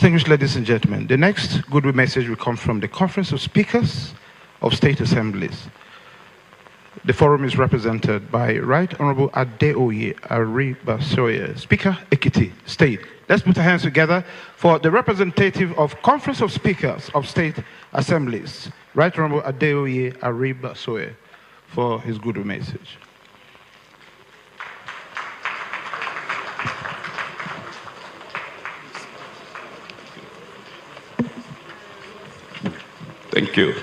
Distinguished ladies and gentlemen, the next goodwill message will come from the Conference of Speakers of State Assemblies. The forum is represented by Right Honorable Adeoye Aribasoye, Speaker, Ekiti State. Let's put our hands together for the representative of Conference of Speakers of State Assemblies, Right Honorable Adeoye Aribasoye, for his goodwill message. Thank you.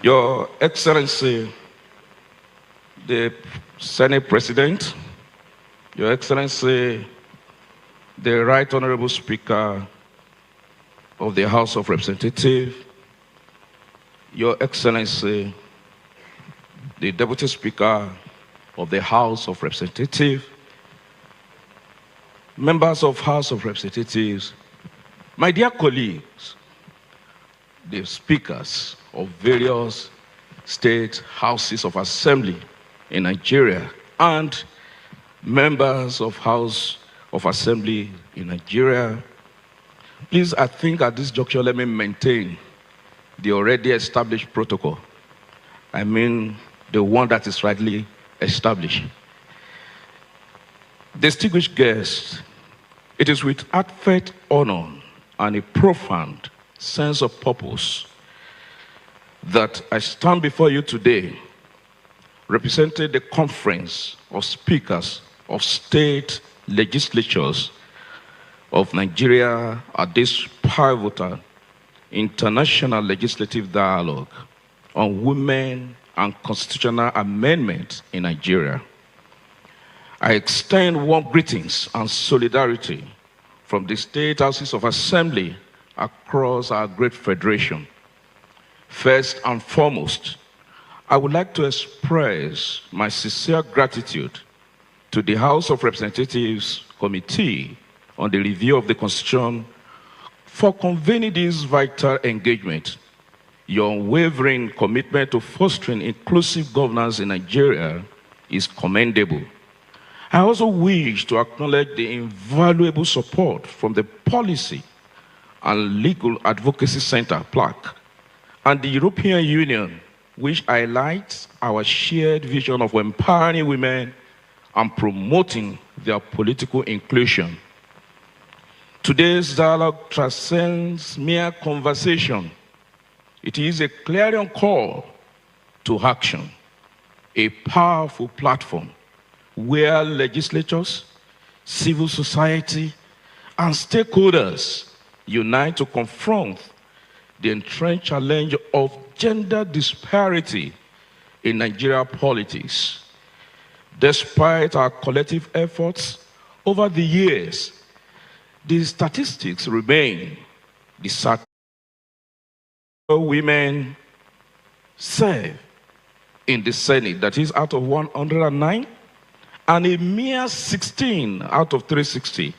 Your Excellency, the Senate President, Your Excellency, the Right Honorable Speaker of the House of Representatives, Your Excellency, the Deputy Speaker of the House of Representatives, members of House of Representatives, my dear colleagues, the speakers of various state houses of assembly in Nigeria and members of House of Assembly in Nigeria, please, I think at this juncture, let me maintain the already established protocol. I mean, the one that is rightly established. Distinguished guests, it is with heartfelt honor and a profound sense of purpose that I stand before you today, representing the Conference of Speakers of State Legislatures of Nigeria at this pivotal international legislative dialogue on women and constitutional amendment in Nigeria. I extend warm greetings and solidarity from the state houses of assembly across our great federation. First and foremost, I would like to express my sincere gratitude to the House of Representatives Committee on the Review of the Constitution for convening this vital engagement. Your unwavering commitment to fostering inclusive governance in Nigeria is commendable. I also wish to acknowledge the invaluable support from the Policy and Legal Advocacy Center, PLAC, and the European Union, which highlights our shared vision of empowering women and promoting their political inclusion. Today's dialogue transcends mere conversation. It is a clarion call to action, a powerful platform where legislatures, civil society, and stakeholders unite to confront the entrenched challenge of gender disparity in Nigeria politics. Despite our collective efforts over the years, the statistics remain disheartening. Women serve in the Senate, that is out of 109, and a mere 16 out of 360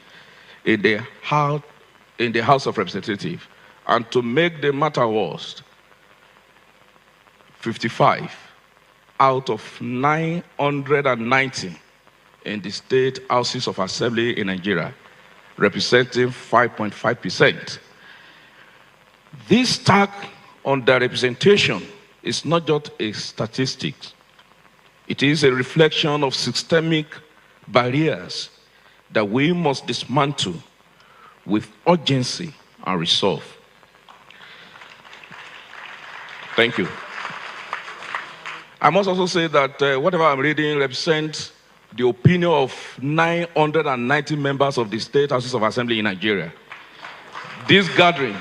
in the House of Representatives. And to make the matter worse, 55 out of 990 in the state houses of assembly in Nigeria, representing 5.5%. This stark underrepresentation is not just a statistic. It is a reflection of systemic barriers that we must dismantle with urgency and resolve. Thank you. I must also say that whatever I'm reading represents the opinion of 990 members of the State Houses of Assembly in Nigeria. This gathering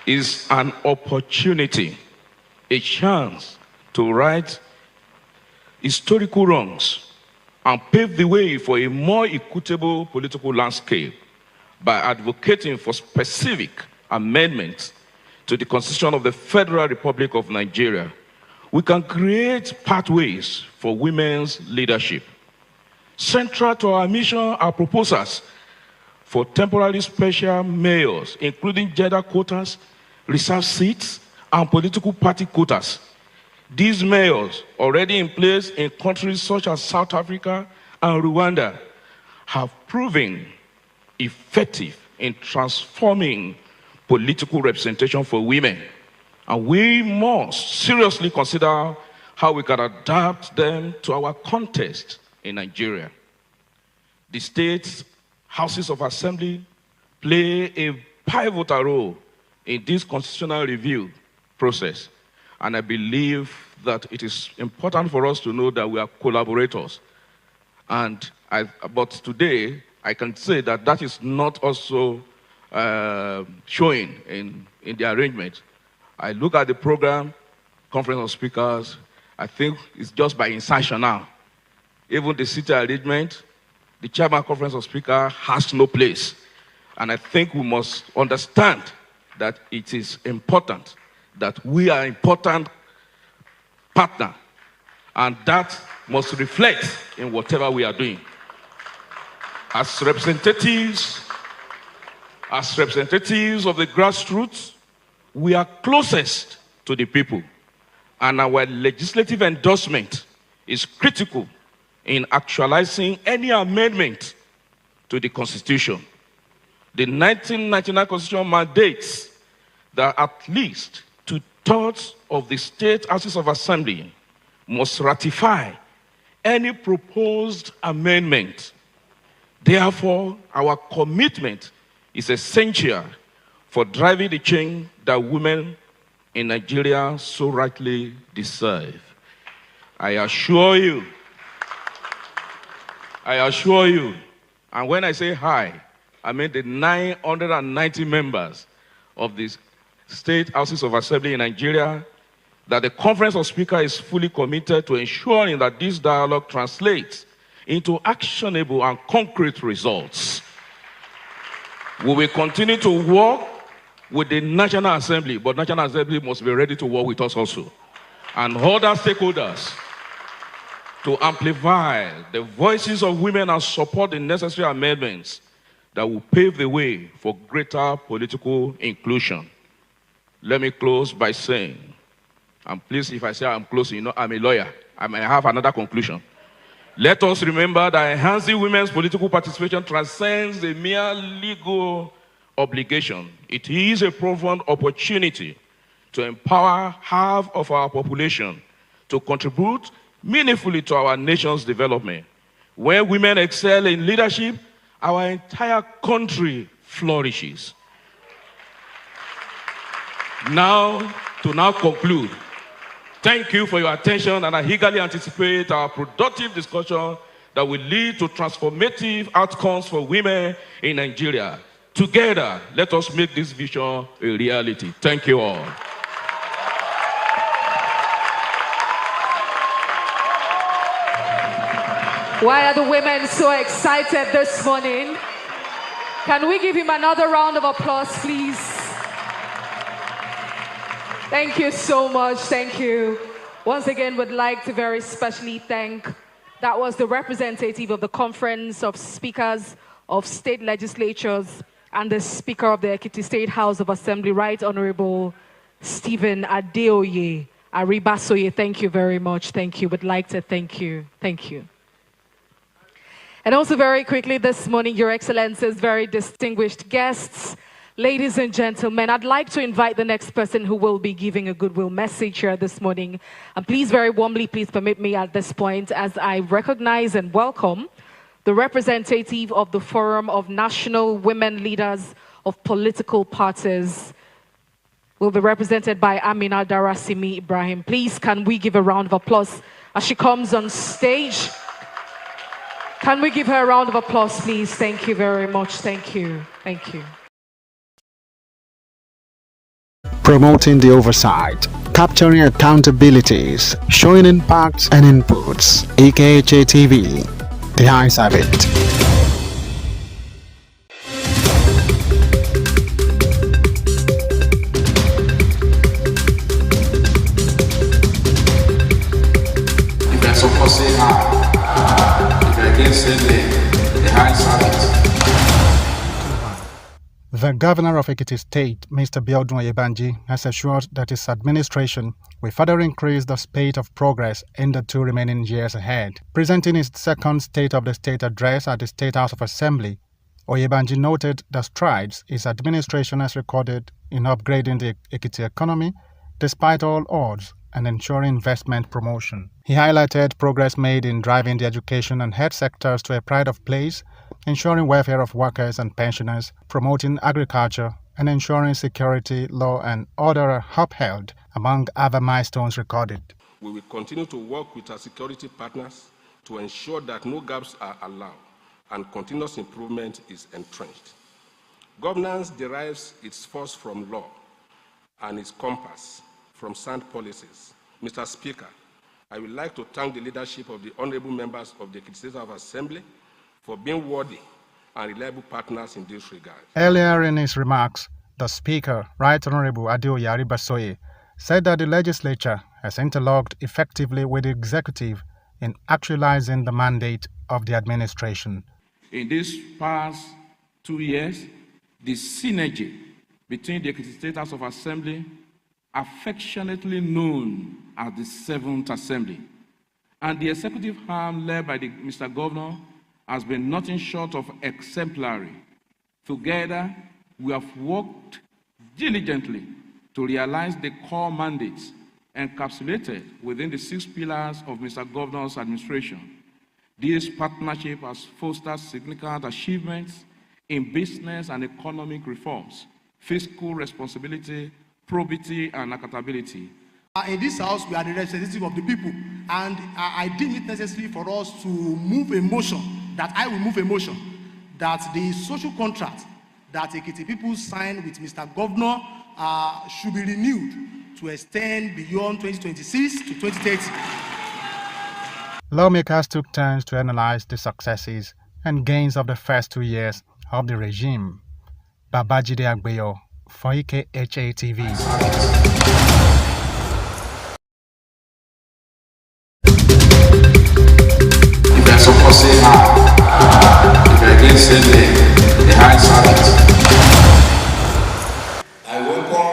is an opportunity, a chance to right historical wrongs and pave the way for a more equitable political landscape by advocating for specific amendments to the Constitution of the Federal Republic of Nigeria. We can create pathways for women's leadership. Central to our mission are proposals for temporary special mayors, including gender quotas, reserved seats, and political party quotas. These mayors, already in place in countries such as South Africa and Rwanda, have proven effective in transforming political representation for women. And we must seriously consider how we can adapt them to our context in Nigeria. The state houses of assembly play a pivotal role in this constitutional review process. And I believe that it is important for us to know that we are collaborators. But today, I can say that that is not also showing in the arrangement. I look at the program, Conference of Speakers, I think it's just by insertion now. Even the city arrangement, the chairman Conference of Speakers has no place. And I think we must understand that it is important that we are an important partner, and that must reflect in whatever we are doing. As representatives of the grassroots, we are closest to the people, and our legislative endorsement is critical in actualizing any amendment to the Constitution. The 1999 Constitution mandates that at least 2/3 of the state houses of assembly must ratify any proposed amendment. Therefore, our commitment is essential for driving the change that women in Nigeria so rightly deserve. I assure you, and when I say I mean the 990 members of the state houses of assembly in Nigeria, that the Conference of Speakers is fully committed to ensuring that this dialogue translates into actionable and concrete results. We will continue to work with the National Assembly, but National Assembly must be ready to work with us also, and other stakeholders, to amplify the voices of women and support the necessary amendments that will pave the way for greater political inclusion. Let me close by saying, and please, if I say I'm close, you know I'm a lawyer, I may have another conclusion. Let us remember that enhancing women's political participation transcends a mere legal obligation. It is a profound opportunity to empower half of our population to contribute meaningfully to our nation's development. When women excel in leadership, our entire country flourishes. To conclude, thank you for your attention, and I eagerly anticipate our productive discussion that will lead to transformative outcomes for women in Nigeria. Together, let us make this vision a reality. Thank you all. Why are the women so excited this morning? Can we give him another round of applause, please? Thank you so much. Thank you. Once again, would like to very specially thank, that was the representative of the Conference of Speakers of State Legislatures and the Speaker of the Ekiti State House of Assembly, Right Honorable Stephen Adeoye Aribasoye. Thank you very much. Thank you. Would like to thank you. Thank you. And also very quickly this morning, Your Excellencies, very distinguished guests, ladies and gentlemen, I'd like to invite the next person who will be giving a goodwill message here this morning. And please, very warmly, please permit me at this point as I recognize and welcome the representative of the Forum of National Women Leaders of Political Parties. Will be represented by Amina Darasimi Ibrahim. Please, can we give a round of applause as she comes on stage? Can we give her a round of applause, please? Thank you very much. Thank you. Thank you. Promoting the oversight, capturing accountabilities, showing impacts and inputs. EKHA TV, the eyes have it. If you're supposed to say hi, if you're against saying the hands have it. Very The governor of Ekiti State, Mr. Biodun Oyebanji, has assured that his administration will further increase the speed of progress in the 2 remaining years ahead. Presenting his second State of the State address at the State House of Assembly, Oyebanji noted the strides his administration has recorded in upgrading the Ekiti economy despite all odds and ensuring investment promotion. He highlighted progress made in driving the education and health sectors to a pride of place, ensuring welfare of workers and pensioners, promoting agriculture, and ensuring security, law, and order are upheld, among other milestones recorded. We will continue to work with our security partners to ensure that no gaps are allowed and continuous improvement is entrenched. Governance derives its force from law and its compass from sound policies. Mr. Speaker, I would like to thank the leadership of the honorable members of the Ekiti State House of Assembly for being worthy and reliable partners in this regard. Earlier in his remarks, the Speaker, Right Honorable Adeoye Aribasoye, said that the legislature has interlocked effectively with the executive in actualizing the mandate of the administration. In these past 2 years, the synergy between the Ekiti State House of Assembly, affectionately known as the 7th Assembly, and the executive arm led by Mr. Governor has been nothing short of exemplary. Together, we have worked diligently to realize the core mandates encapsulated within the 6 pillars of Mr. Governor's administration. This partnership has fostered significant achievements in business and economic reforms, fiscal responsibility, probity, and accountability. In this house, we are the representative of the people, and I deem it necessary for us to move a motion, that I will move a motion, that the social contract that Ekiti people signed with Mr. Governor should be renewed to extend beyond 2026 to 2030. Lawmakers took turns to analyze the successes and gains of the first 2 years of the regime. Babajide Agbeyo for EKHA TV. If you're supposed to say hi, if you're against saying the high service. I welcome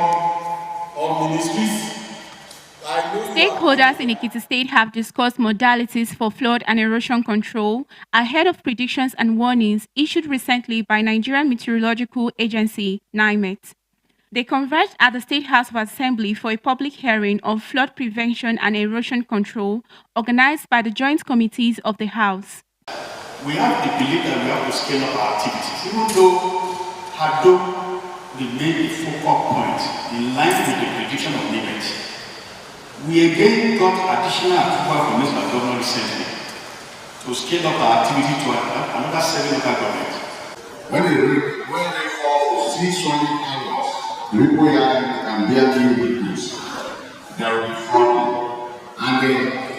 all ministries. Stakeholders in Ekiti State have discussed modalities for flood and erosion control ahead of predictions and warnings issued recently by Nigerian Meteorological Agency, NIMET. They converged at the State House of Assembly for a public hearing on flood prevention and erosion control organized by the joint committees of the House. We have the belief that we have to scale up our activities, even though Hado remained the focal point in line with the prediction of NIMET. We again got additional approval from Mr. Governor recently to scale up our activity to another 7 local governments. When they fall 6 running hours, the people here can barely witness. There will be flooding. And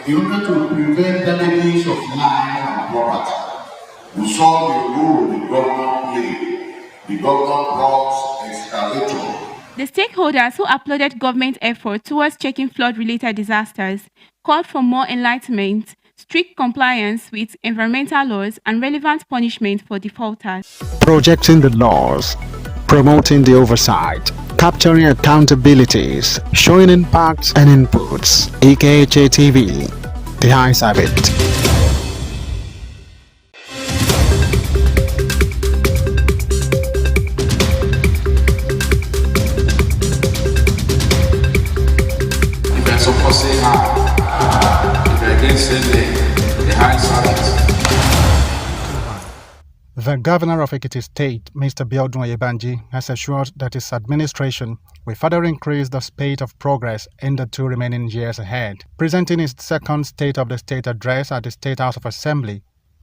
in order to prevent damages of life and property, we saw the role the governor played. The governor brought excavator. The stakeholders who applauded government efforts towards checking flood-related disasters called for more enlightenment, strict compliance with environmental laws, and relevant punishment for defaulters. Projecting the laws, promoting the oversight, capturing accountabilities, showing impacts and inputs. EKHA TV, the eyes of it. Say hi. If you're against the high service. The governor of Ekiti State, Mr. Biodun Oyebanji, has assured that his administration will further increase the speed of progress in the 2 remaining years ahead. Presenting his second State of the State address at the State House of Assembly,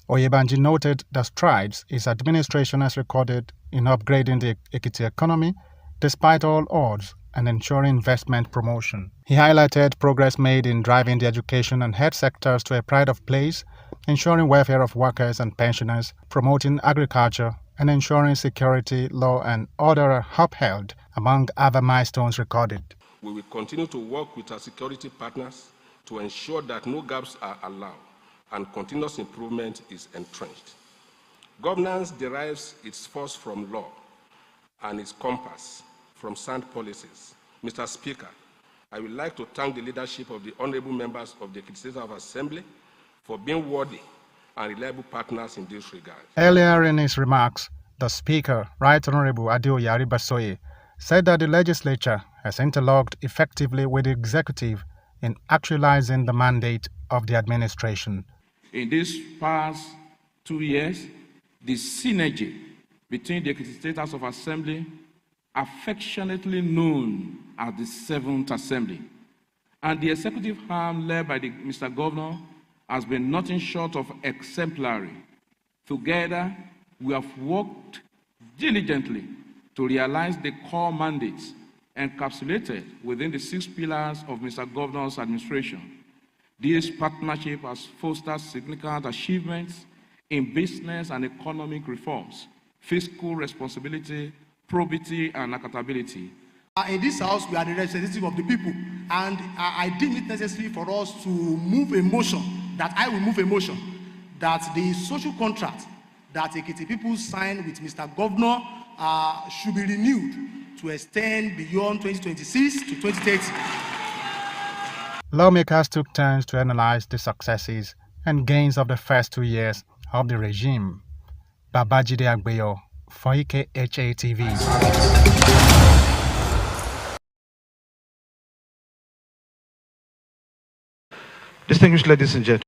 Oyebanji noted the strides his administration has recorded in upgrading the Ekiti economy despite all odds and ensuring investment promotion. He highlighted progress made in driving the education and health sectors to a pride of place, ensuring welfare of workers and pensioners, promoting agriculture, and ensuring security, law, and order are upheld, among other milestones recorded. We will continue to work with our security partners to ensure that no gaps are allowed and continuous improvement is entrenched. Governance derives its force from law and its compass from sound policies. Mr. Speaker, I would like to thank the leadership of the honorable members of the Ekiti State Assembly for being worthy and reliable partners in this regard. Earlier in his remarks, the Speaker, Right Honorable Adeoye Aribasoye, said that the legislature has interlocked effectively with the executive in actualizing the mandate of the administration. In these past 2 years, the synergy between the Ekiti State House of Assembly, affectionately known as the 7th Assembly, and the executive arm led by Mr. Governor has been nothing short of exemplary. Together, we have worked diligently to realize the core mandates encapsulated within the 6 pillars of Mr. Governor's administration. This partnership has fostered significant achievements in business and economic reforms, fiscal responsibility, probity, and accountability. In this house, we are the representative of the people, and I deem it necessary for us to move a motion, that I will move a motion, that the social contract that Ekiti people signed with Mr. Governor should be renewed to extend beyond 2026 to 2030. Lawmakers took turns to analyze the successes and gains of the first 2 years of the regime. Babajide Agbeyo, for EKHA TV. Distinguished ladies and gentlemen,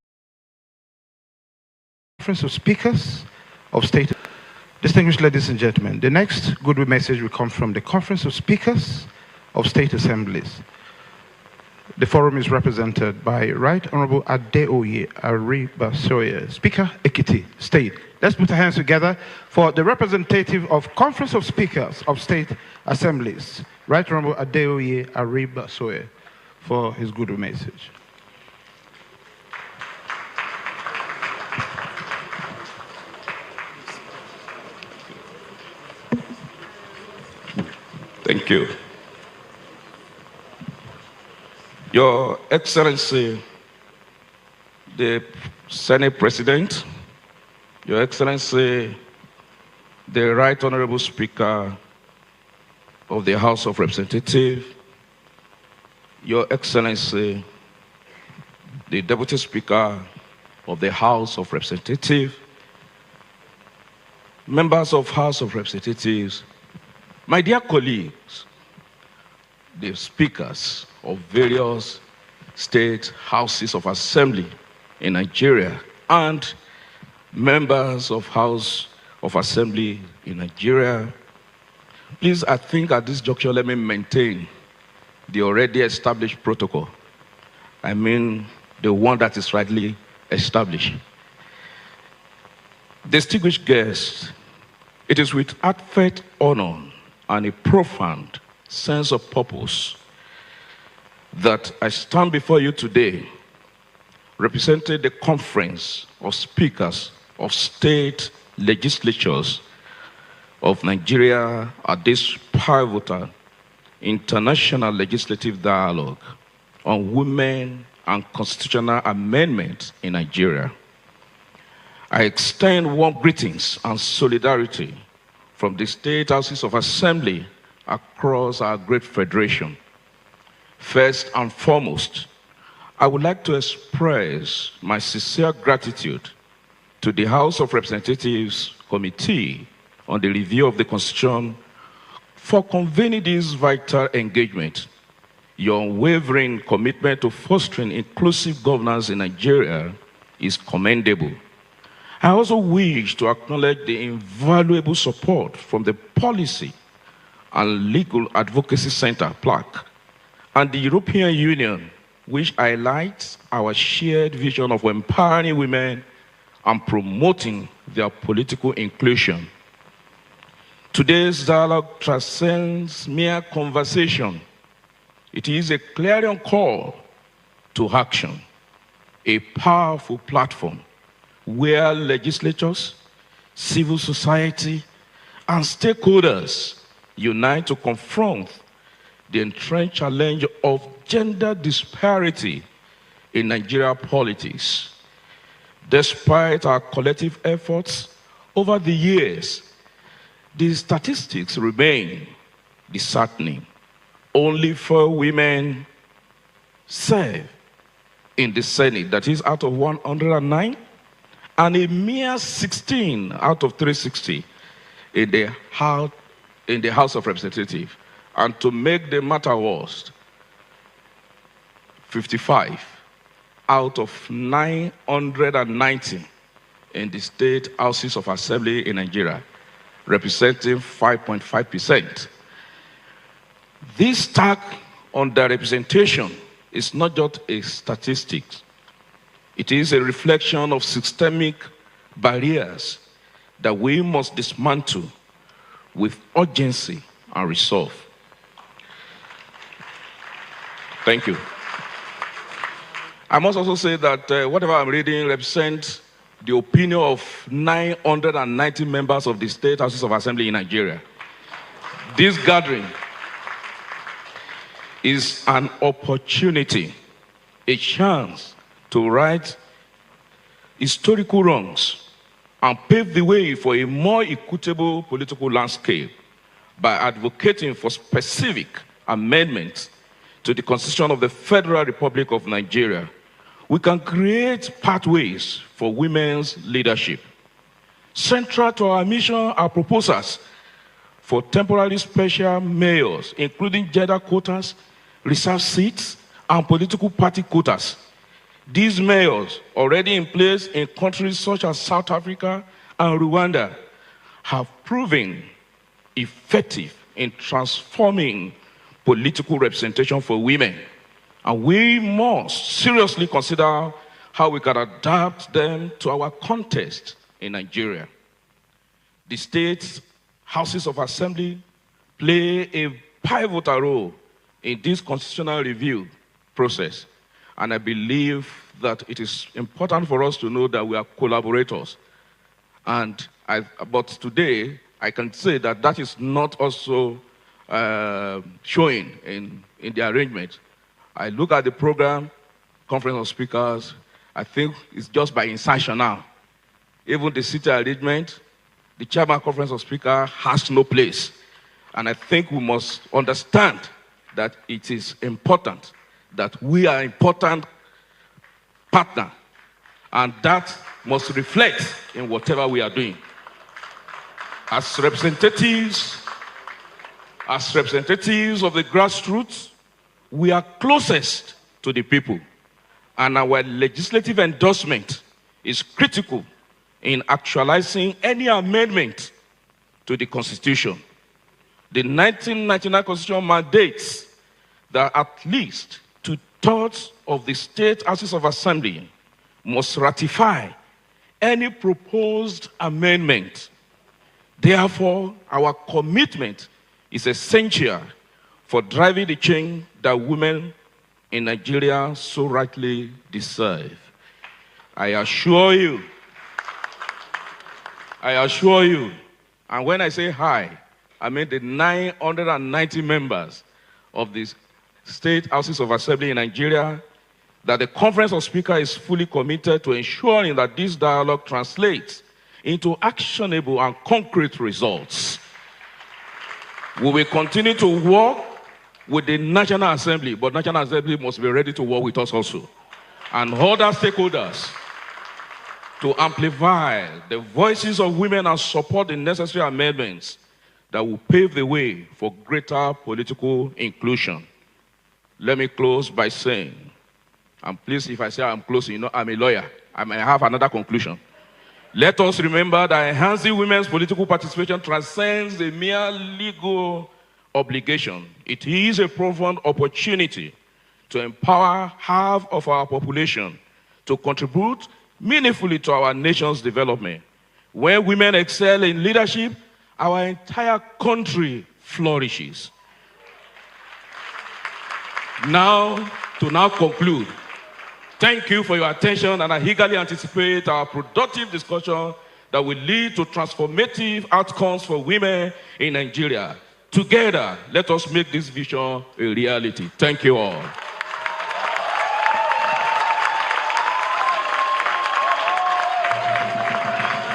Conference of Speakers of State. Distinguished ladies and gentlemen, the next goodwill message will come from the Conference of Speakers of State Assemblies. The forum is represented by Right Honorable Adeoye Aribasoye, Speaker, Ekiti State. Let's put our hands together for the representative of Conference of Speakers of State Assemblies, Right Honorable Adeoye Aribasoye, for his goodwill message. Thank you. Your Excellency, the Senate President, Your Excellency, the Right Honorable Speaker of the House of Representatives, Your Excellency, the Deputy Speaker of the House of Representatives, members of House of Representatives, my dear colleagues, the speakers of various state houses of assembly in Nigeria and members of House of Assembly in Nigeria, please, I think at this juncture, let me maintain the already established protocol. I mean, the one that is rightly established. Distinguished guests, it is with heartfelt honor and a profound sense of purpose that I stand before you today, representing the Conference of Speakers of State Legislatures of Nigeria at this pivotal international legislative dialogue on women and constitutional amendment in Nigeria. I extend warm greetings and solidarity from the state houses of assembly across our great federation. First and foremost, I would like to express my sincere gratitude to the House of Representatives Committee on the Review of the Constitution for convening this vital engagement. Your unwavering commitment to fostering inclusive governance in Nigeria is commendable. I also wish to acknowledge the invaluable support from the Policy and Legal Advocacy Center, PLAC, and the European Union, which highlights our shared vision of empowering women and promoting their political inclusion. Today's dialogue transcends mere conversation. It is a clarion call to action, a powerful platform where legislatures, civil society, and stakeholders unite to confront the entrenched challenge of gender disparity in Nigeria politics. Despite our collective efforts over the years, The statistics remain disheartening. Only 4 women serve in the Senate, that is out of 109, and a mere 16 out of 360 in the House of Representatives. And to make the matter worse, 55 out of 990 in the state houses of assembly in Nigeria, representing 5.5%. This stark underrepresentation is not just a statistic. It is a reflection of systemic barriers that we must dismantle with urgency and resolve. Thank you. I must also say that whatever I'm reading represents the opinion of 990 members of the State Houses of Assembly in Nigeria. This gathering is an opportunity, a chance to right historical wrongs and pave the way for a more equitable political landscape by advocating for specific amendments to the Constitution of the Federal Republic of Nigeria. We can create pathways for women's leadership. Central to our mission are proposals for temporary special mayors, including gender quotas, reserved seats, and political party quotas. These mayors, already in place in countries such as South Africa and Rwanda, have proven effective in transforming political representation for women. And we must seriously consider how we can adapt them to our context in Nigeria. The state houses of assembly play a pivotal role in this constitutional review process. And I believe that it is important for us to know that we are collaborators. But today, I can say that that is not also showing in the arrangement. I look at the program, Conference of Speakers, I think it's just by insertion now. Even the city arrangement, the chairman Conference of Speakers has no place. And I think we must understand that it is important that we are an important partner, and that must reflect in whatever we are doing. As representatives of the grassroots, we are closest to the people, and our legislative endorsement is critical in actualizing any amendment to the Constitution. The 1999 Constitution mandates that at least 2/3 of the state houses of assembly must ratify any proposed amendment. Therefore, our commitment is essential for driving the change that women in Nigeria so rightly deserve. I assure you, and when I say hi, I mean the 990 members of the state houses of assembly in Nigeria, that the Conference of Speakers is fully committed to ensuring that this dialogue translates into actionable and concrete results. We will continue to work with the National Assembly, but National Assembly must be ready to work with us also, and other stakeholders, to amplify the voices of women and support the necessary amendments that will pave the way for greater political inclusion. Let me close by saying, and please, if I say I'm close, you know I'm a lawyer, I may have another conclusion. Let us remember that enhancing women's political participation transcends a mere legal obligation. It is a profound opportunity to empower half of our population to contribute meaningfully to our nation's development. When women excel in leadership, our entire country flourishes. To conclude, thank you for your attention, and I eagerly anticipate our productive discussion that will lead to transformative outcomes for women in Nigeria. Together, let us make this vision a reality. Thank you all.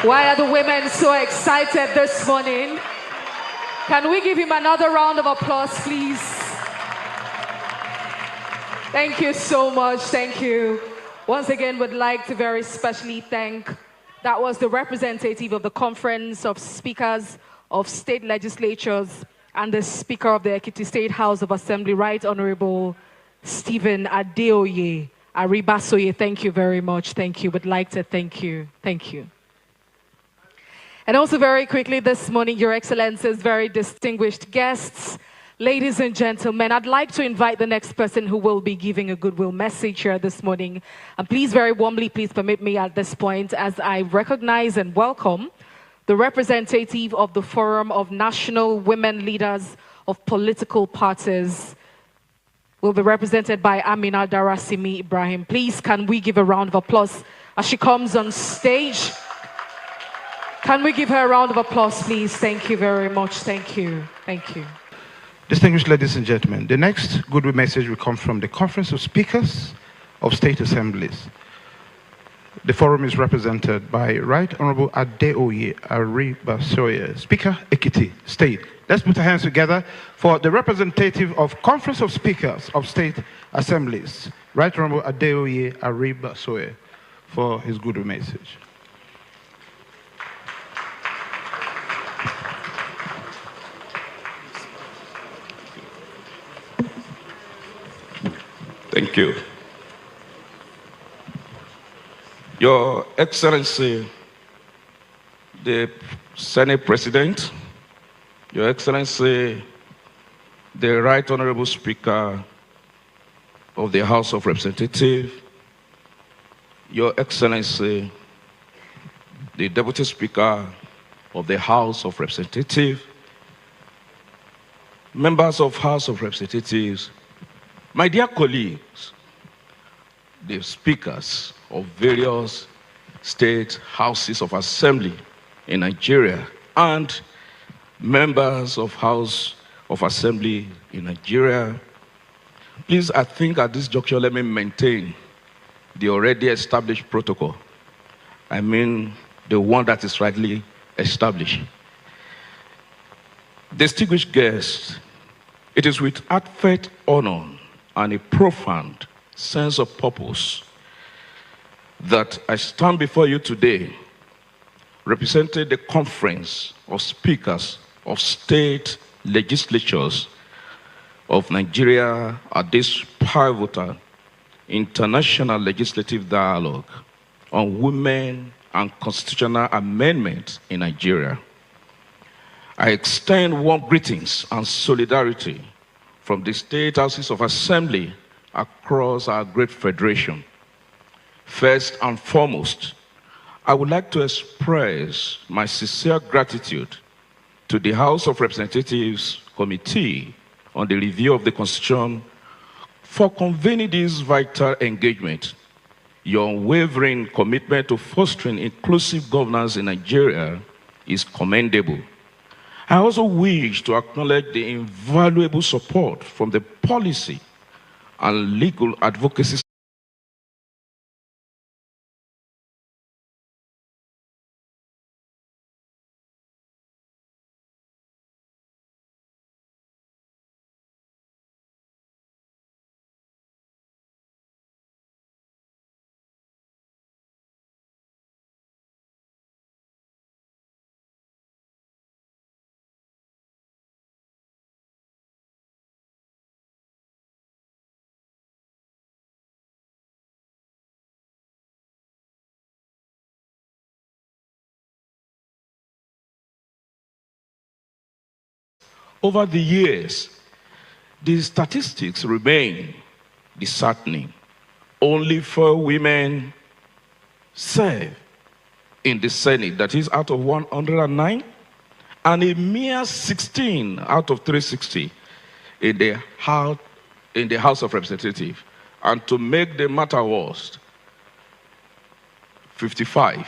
Why are the women so excited this morning? Can we give him another round of applause, please? Thank you so much. Thank you. Once again, would like to very specially thank, that was the representative of the Conference of Speakers of State Legislatures and the Speaker of the Ekiti State House of Assembly, Right Honorable Stephen Adeoye Aribasoye. Thank you very much. Thank you. Would like to thank you. Thank you. And also very quickly this morning, Your Excellencies, very distinguished guests, ladies and gentlemen, I'd like to invite the next person who will be giving a goodwill message here this morning. And please, very warmly, please permit me at this point as I recognize and welcome the representative of the Forum of National Women Leaders of Political Parties. Will be represented by Amina Darasimi Ibrahim. Please, can we give a round of applause as she comes on stage? Can we give her a round of applause, please? Thank you very much. Thank you. Thank you. Distinguished ladies and gentlemen, the next goodwill message will come from the Conference of Speakers of State Assemblies. The forum is represented by Right Honorable Adeoye Aribasoye, Speaker, Ekiti State. Let's put our hands together for the representative of Conference of Speakers of State Assemblies, Right Honorable Adeoye Aribasoye, for his goodwill message. Thank you. Your Excellency, the Senate President, Your Excellency, the Right Honorable Speaker of the House of Representatives, Your Excellency, the Deputy Speaker of the House of Representatives, members of House of Representatives, my dear colleagues, the speakers of various state houses of assembly in Nigeria and members of House of Assembly in Nigeria, please, I think at this juncture, let me maintain the already established protocol. I mean, the one that is rightly established. Distinguished guests, it is with heartfelt honor and a profound sense of purpose that I stand before you today, representing the Conference of Speakers of State Legislatures of Nigeria at this pivotal international legislative dialogue on women and constitutional amendment in Nigeria. I extend warm greetings and solidarity from the state houses of assembly across our great federation. First and foremost, I would like to express my sincere gratitude to the House of Representatives Committee on the Review of the Constitution for convening this vital engagement. Your unwavering commitment to fostering inclusive governance in Nigeria is commendable. I also wish to acknowledge the invaluable support from the policy and legal advocacy over the years. The statistics remain disheartening. Only 4 women serve in the Senate, that is out of 109, and a mere 16 out of 360 in the House of Representatives. And to make the matter worse, 55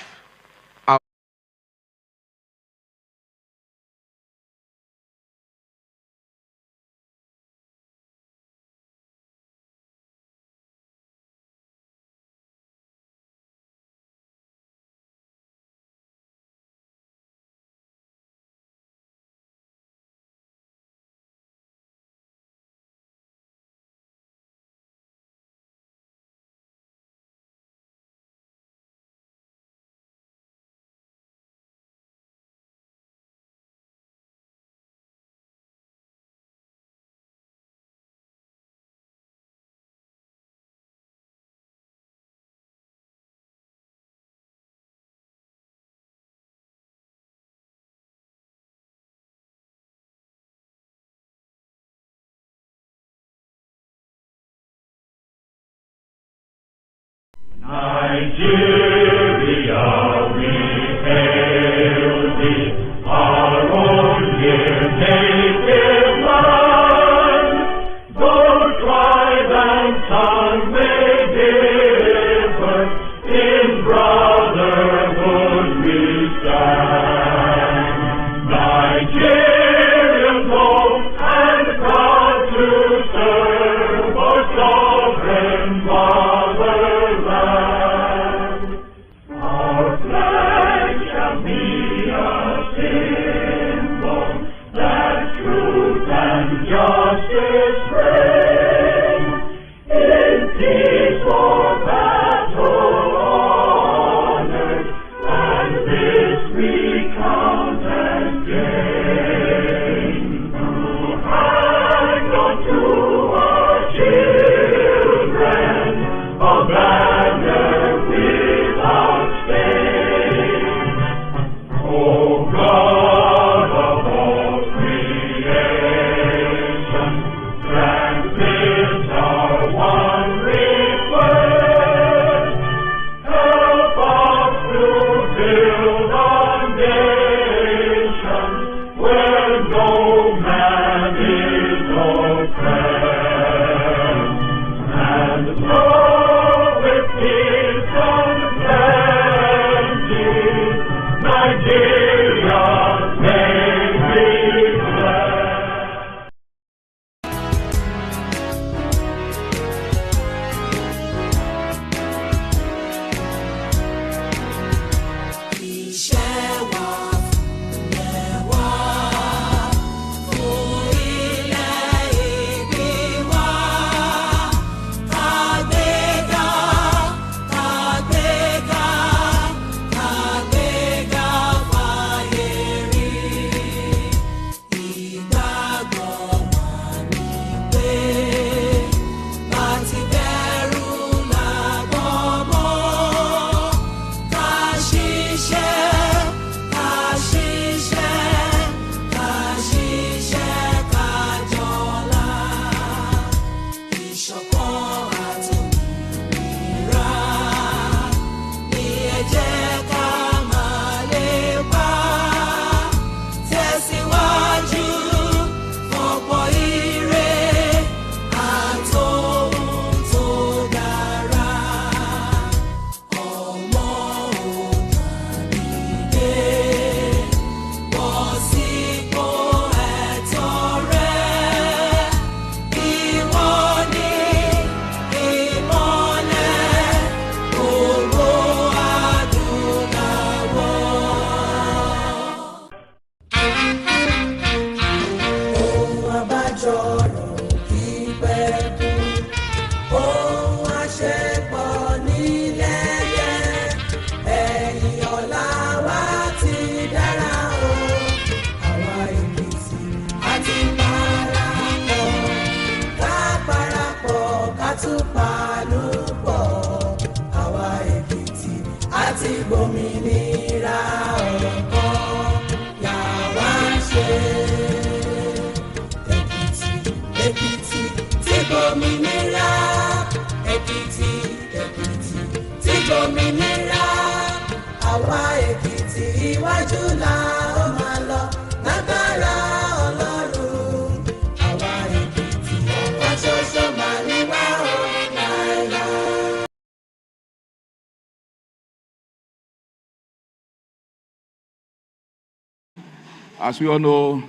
As we all know,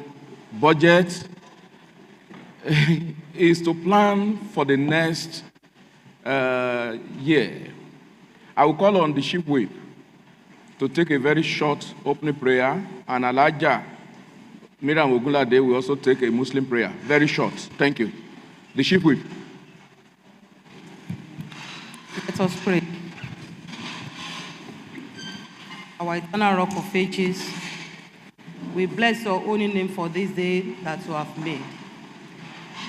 budget is to plan for the next year. I will call on the chief whip to take a very short opening prayer, and Elijah Miriam Ogulade will also take a Muslim prayer. Very short. Thank you. The chief whip. Let us pray. Our eternal rock of ages, we bless your holy name for this day that you have made.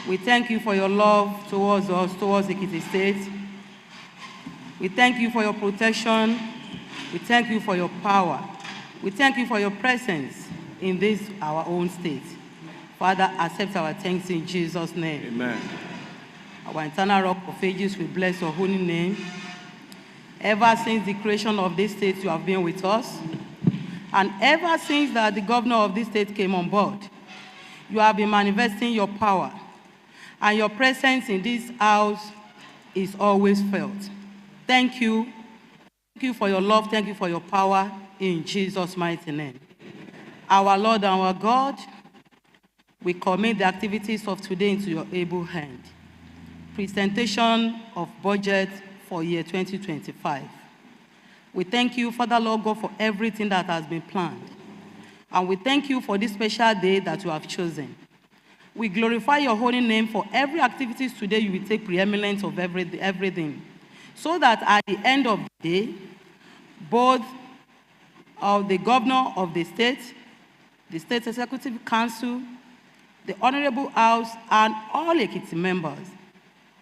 We thank you for your love towards us, towards Ekiti State. We thank you for your protection. We thank you for your power. We thank you for your presence in this, our own state. Father, accept our thanks in Jesus' name. Amen. Our eternal rock of ages, we bless your holy name. Ever since the creation of this state, you have been with us. And ever since that the governor of this state came on board, you have been manifesting your power. And your presence in this house is always felt. Thank you. Thank you for your love. Thank you for your power. In Jesus' mighty name. Our Lord and our God, we commit the activities of today into your able hand. Presentation of budget for year 2025. We thank you, Father Lord God, for everything that has been planned. And we thank you for this special day that you have chosen. We glorify your holy name for every activities today. You will take preeminence of everything. So that at the end of the day, both of the governor of the state executive council, the honorable house, and all Ekiti members,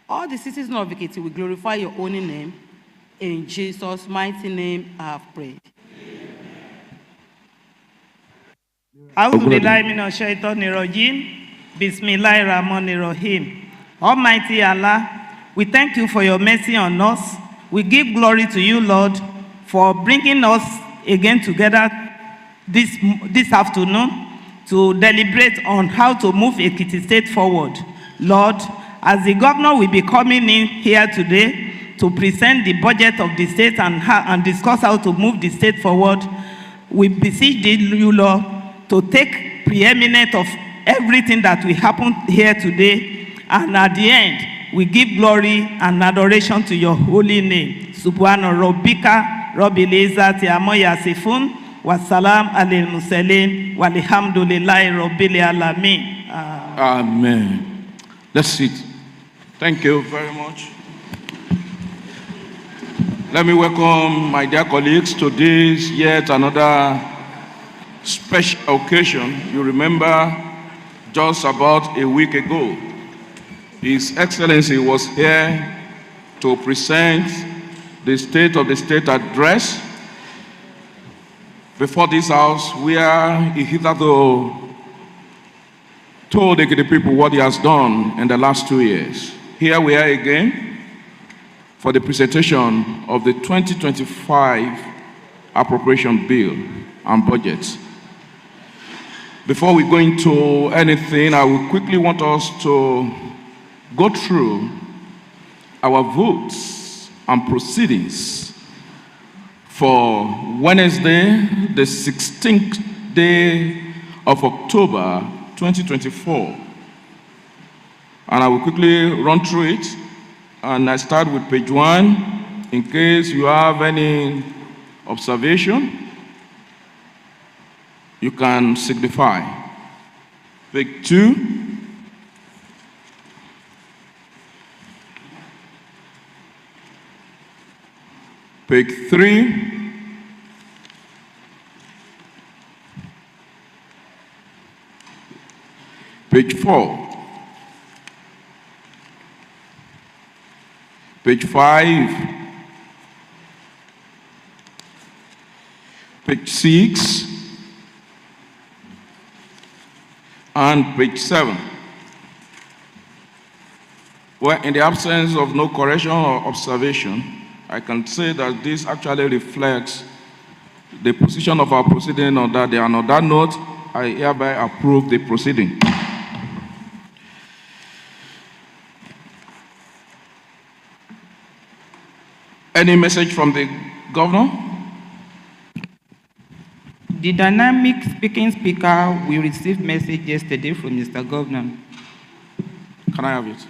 all the citizens of Ekiti will glorify your holy name. In Jesus' mighty name, I have prayed. Bismillahirrahmanirrahim. Almighty Allah, we thank you for your mercy on us. We give glory to you, Lord, for bringing us again together this afternoon to deliberate on how to move Ekiti State forward. Lord, as the governor will be coming in here today to present the budget of the state and discuss how to move the state forward, we beseech you, Lord, to take preeminence of everything that will happen here today. And at the end, we give glory and adoration to your holy name. Subhana Rabbika Rabbil Izzati amma yasifun wa salam alal mursalin walhamdulillahi rabbil alamin. Amen. Let's sit. Thank you very much. Let me welcome my dear colleagues to this yet another special occasion. You remember just about a week ago, His Excellency was here to present the State of the State address before this house, where he hitherto told the people what he has done in the last 2 years. Here we are again for the presentation of the 2025 appropriation bill and budget. Before we go into anything, I will quickly want us to go through our votes and proceedings for Wednesday, the 16th day of October 2024. And I will quickly run through it. And I start with page 1 in case you have any observation. You can signify. Page 2. Page 3. Page 4. Page 5. Page 6. And page 7. Well, in the absence of no correction or observation, I can say that this actually reflects the position of our proceeding on that day. And on that note, I hereby approve the proceeding. Any message from the governor? The dynamic speaker, we received message yesterday from Mr. Governor. Can I have it?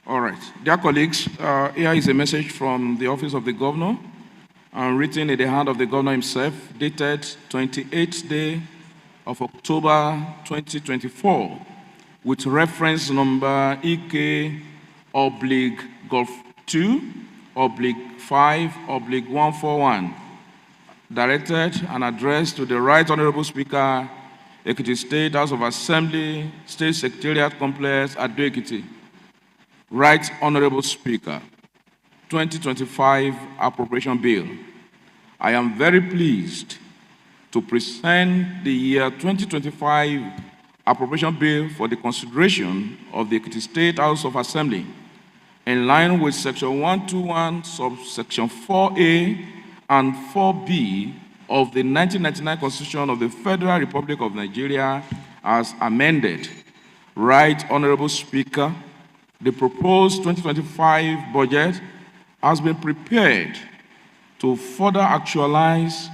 All right. Dear colleagues, here is a message from the Office of the Governor, written in the hand of the Governor himself, dated 28th day of October 2024, with reference number EK/Golf2/5/141, directed and addressed to the Right Honorable Speaker, Ekiti State House of Assembly, State Secretariat Complex at Ekiti. Right Honorable Speaker, 2025 Appropriation Bill. I am very pleased to present the year 2025 appropriation bill for the consideration of the Ekiti State House of Assembly in line with Section 121, subsection 4A and 4B of the 1999 Constitution of the Federal Republic of Nigeria as amended. Right Honorable Speaker, the proposed 2025 budget has been prepared to further actualize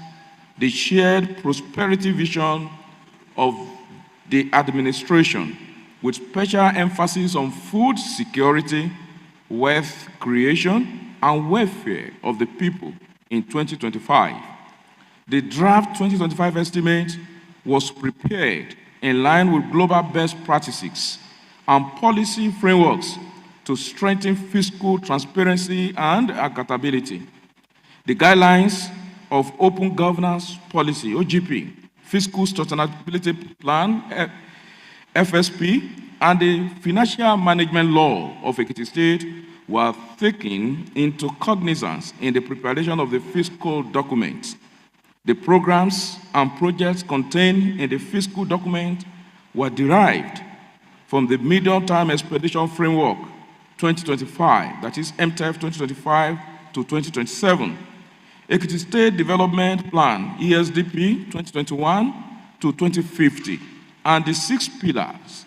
the shared prosperity vision of the administration, with special emphasis on food security, wealth creation, and welfare of the people in 2025. The draft 2025 estimate was prepared in line with global best practices and policy frameworks to strengthen fiscal transparency and accountability. The guidelines of Open Governance Policy, OGP, Fiscal Sustainability Plan, FSP, and the Financial Management Law of Ekiti State were taken into cognizance in the preparation of the fiscal documents. The programs and projects contained in the fiscal document were derived from the Medium-Term Expedition Framework 2025, that is MTF 2025 to 2027, Ekiti State Development Plan, ESDP 2021 to 2050, and the 6 pillars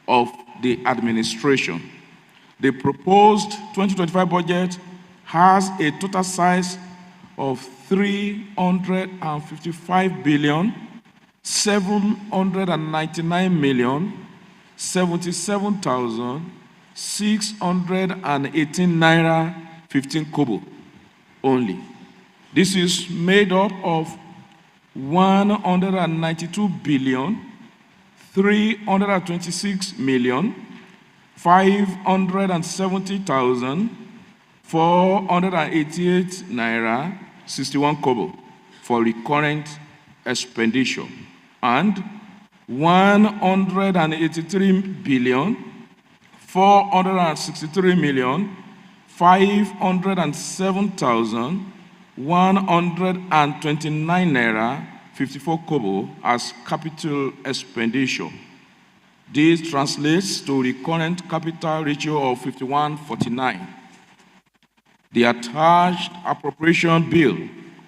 of the administration. The proposed 2025 budget has a total size of 355 billion 799 million 77,618 naira 15 kobo only. This is made up of 192 billion 326 million 570,488 naira 61 kobo for recurrent expenditure, and 183 billion 463 million 507,129 naira 54 kobo as capital expenditure. This translates to recurrent capital ratio of 51:49. The attached appropriation bill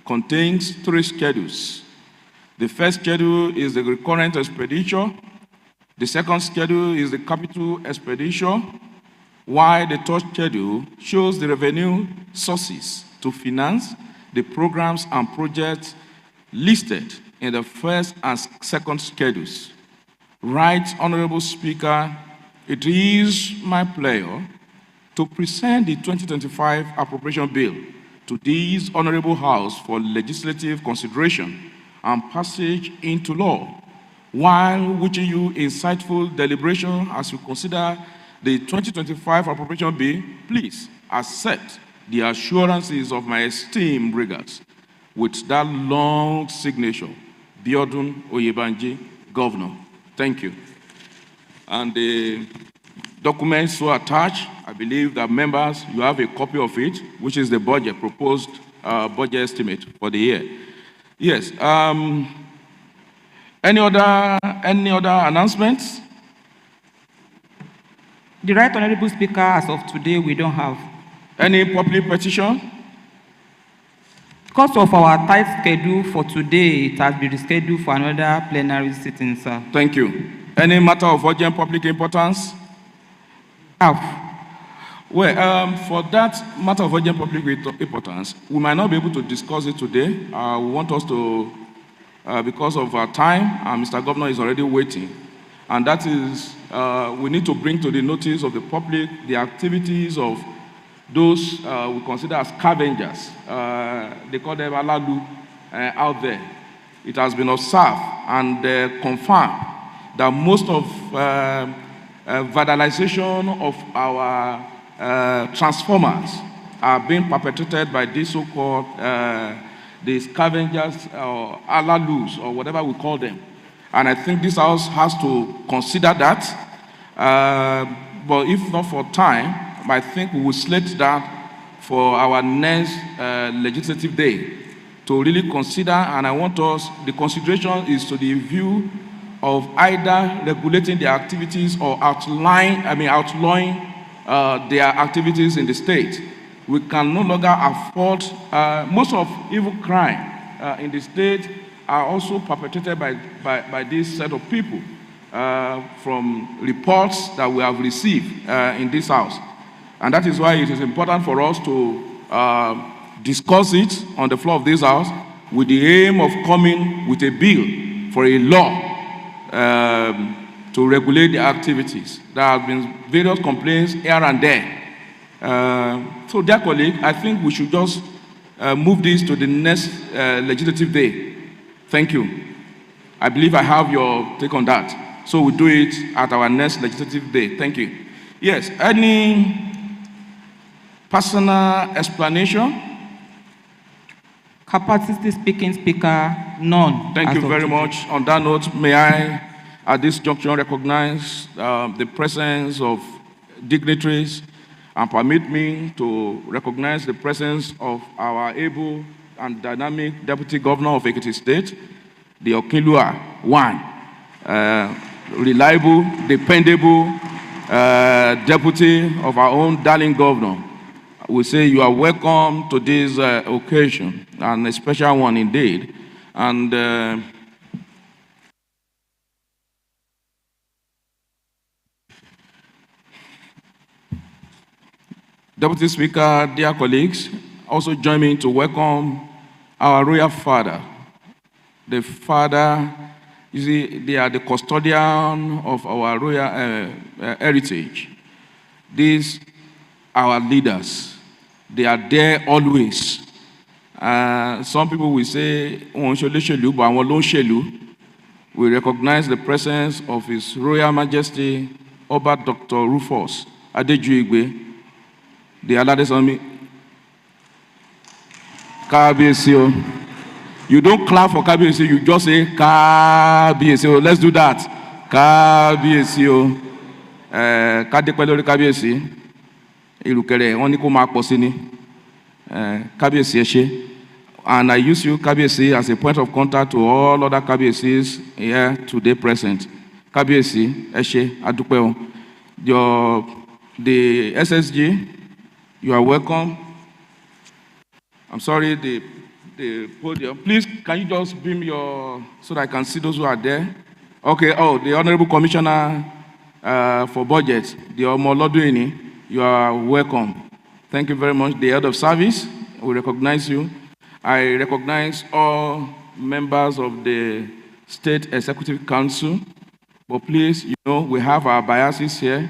contains 3 schedules. The first schedule is the recurrent expenditure. The second schedule is the capital expenditure, while the third schedule shows the revenue sources to finance the programs and projects listed in the first and second schedules. Right Honorable Speaker, it is my pleasure to present the 2025 appropriation bill to this Honorable House for legislative consideration and passage into law, while wishing you insightful deliberation as you consider the 2025 appropriation bill. Please accept the assurances of my esteemed regards with that long signature, Biodun Oyebanji, Governor. Thank you. And the documents so attached, I believe that members, you have a copy of it, which is the budget, proposed budget estimate for the year. Yes. Any other announcements? The Right Honorable Speaker, as of today, we don't have. Any public petition? Because of our tight schedule for today, it has been rescheduled for another plenary sitting, sir. Thank you. Any matter of urgent public importance? Well, for that matter of urgent public importance, we might not be able to discuss it today. We want us to, because of our time, Mr. Governor is already waiting. And that is, we need to bring to the notice of the public the activities of those we consider as scavengers. They call them Alalu out there. It has been observed and confirmed that most of vandalization of our transformers are being perpetrated by these so-called the scavengers or Alalus or whatever we call them. And I think this House has to consider that. But if not for time, I think we will slate that for our next legislative day to really consider. And I want us, the consideration is to the view of either regulating their activities or outlawing their activities in the state. We can no longer afford, most of evil crime in the state are also perpetrated by this set of people from reports that we have received in this house. And that is why it is important for us to discuss it on the floor of this house with the aim of coming with a bill for a law to regulate the activities. There have been various complaints here and there. So, dear colleague, I think we should just move this to the next legislative day. Thank you. I believe I have your take on that. So we'll do it at our next legislative day. Thank you. Yes, any personal explanation? Capacity speaking speaker, none. Thank you very much. On that note, may I, at this juncture, recognize the presence of dignitaries and permit me to recognize the presence of our able and dynamic Deputy Governor of Ekiti State, the Okinlua one, reliable, dependable deputy of our own darling governor. We say you are welcome to this occasion, and a special one indeed. And Deputy Speaker, dear colleagues, also join me to welcome our royal father. The father, you see, they are the custodian of our royal heritage. These our leaders. They are there always. Some people will say, we recognize the presence of His Royal Majesty, Oba Dr. Rufus Adejuigwe, the Aladesomi. Kabiesio. You don't clap for Kabiesio, you just say Kabiesio. Let's do that. Kabiesio. Kadepelori Kabiesi. Ilukere, oni ko ma pọ̀ sí ni. Kabiesi Eshe. And I use you, Kabiesi, as a point of contact to all other Kabiesis here today present. Kabiesi Eshe Adupeo. The SSG, you are welcome. I'm sorry, the podium. Please, can you just beam so that I can see those who are there? Okay, the Honorable Commissioner for Budget, the Omoloduini, you are welcome. Thank you very much. The Head of Service, we recognize you. I recognize all members of the State Executive Council, but please, we have our biases here.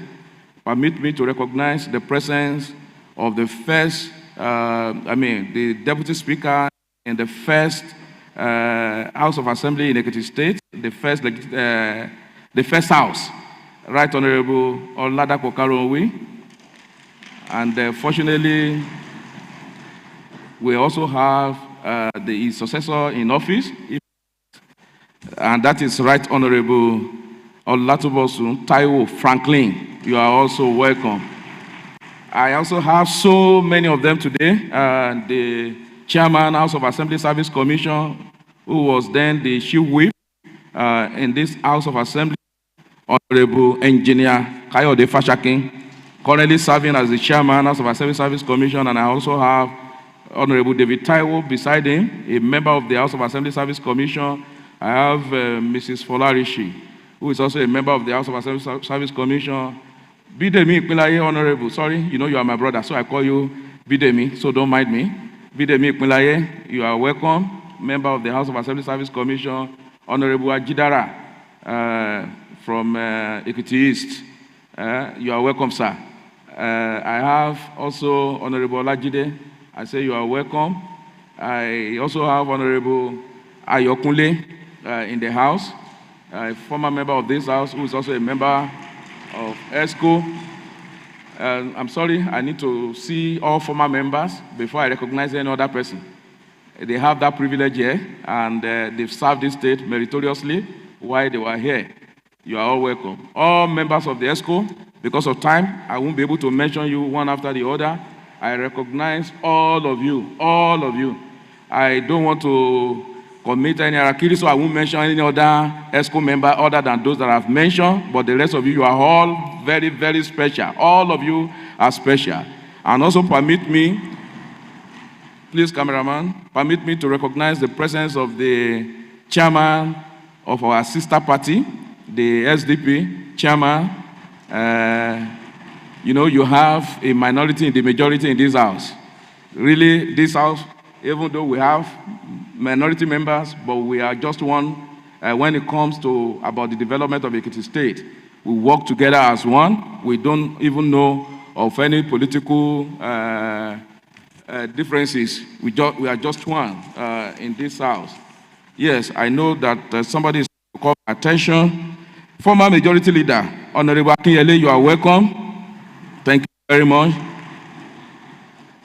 Permit me to recognize the presence of the first, the Deputy Speaker in the first House of Assembly in Ekiti State, the first House, Right Honorable Oladapo Karowi. And fortunately, we also have the successor in office, and that is Right Honorable Olatubosun Taiwo Franklin. You are also welcome. I also have so many of them today. The Chairman, House of Assembly Service Commission, who was then the chief whip in this House of Assembly, Honorable Engineer Kayode Fashakin, currently serving as the Chairman, House of Assembly Service Commission, and I also have Honorable David Taiwo beside him, a member of the House of Assembly Service Commission. I have Mrs. Folarishi, who is also a member of the House of Assembly Service Commission. Bidemi Ikpilaye, Honorable, sorry, you are my brother, so I call you Bidemi, so don't mind me. Bidemi Ikpilaye, you are welcome, member of the House of Assembly Service Commission. Honorable Ajidara from Ekiti East, you are welcome, sir. I have also Honorable Olajide. I say you are welcome. I also have Honorable Ayokunle in the House, a former member of this House who is also a member of ESCO. I'm sorry, I need to see all former members before I recognize any other person. They have that privilege here, and they've served this state meritoriously while they were here. You are all welcome. All members of the ESCO, because of time, I won't be able to mention you one after the other. I recognize all of you, all of you. I don't want to commit any harakiri, so I won't mention any other ESCO member other than those that I've mentioned, but the rest of you are all very, very special. All of you are special. And also permit me, please, cameraman, permit me to recognize the presence of the chairman of our sister party, the SDP chairman. You know, you have a minority in the majority in this house. Really, this house, even though we have minority members, but we are just one when it comes to about the development of Ekiti State. We work together as one. We don't even know of any political differences. We are just one in this house. Yes, I know that somebody is calling attention. Former Majority Leader, Honorable Akinyele, you are welcome. Thank you very much.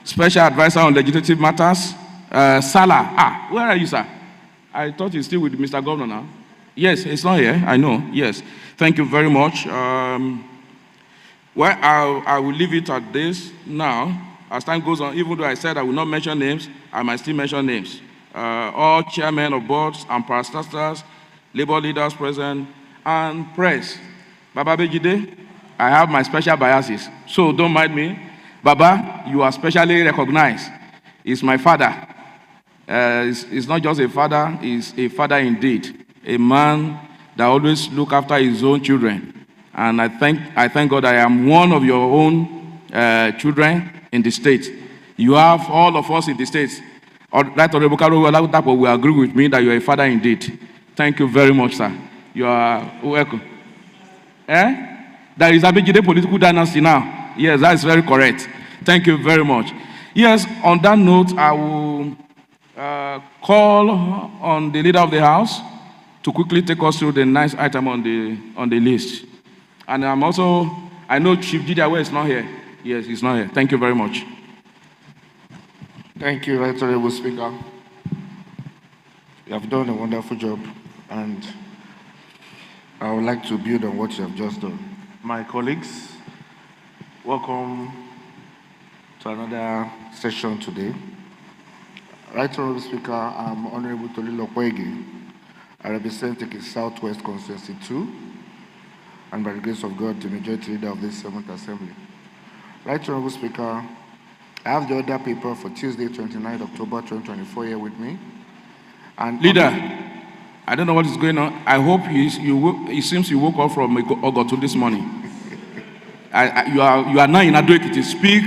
Special Advisor on Legislative Matters, Salah. Where are you, sir? I thought you're still with Mr. Governor now. Yes, it's not here. I know. Yes. Thank you very much. Well, I will leave it at this now. As time goes on, even though I said I will not mention names, I might still mention names. All chairmen of boards and parastatals, labor leaders present, and press. Baba Bejide, I have my special biases, so don't mind me. Baba, you are specially recognized. He's my father. He's not just a father, he's a father indeed. A man that always looks after his own children. And I thank God I am one of your own children in the state. You have all of us in the state. Right, Honorable Karo will agree with me that you are a father indeed. Thank you very much, sir. You are welcome. There is a Abejide political dynasty now. Yes, that is very correct. Thank you very much. Yes, on that note, I will call on the leader of the house to quickly take us through the next item on the list. And I know Chief Didiawe is not here. Yes, he's not here. Thank you very much. Thank you, Right Honorable Speaker. You have done a wonderful job, and I would like to build on what you have just done. My colleagues, welcome to another session today. Right Honorable Speaker, I'm Honorable Tolilo Kwege. I represent the Southwest Constituency 2, and by the grace of God, the majority leader of this 7th Assembly. Right Honorable Speaker, I have the order paper for Tuesday, 29 October 2024 here with me. And leader, I don't know what is going on. I hope it seems you woke up from Ogotu this morning. You are now in Ekiti. Speak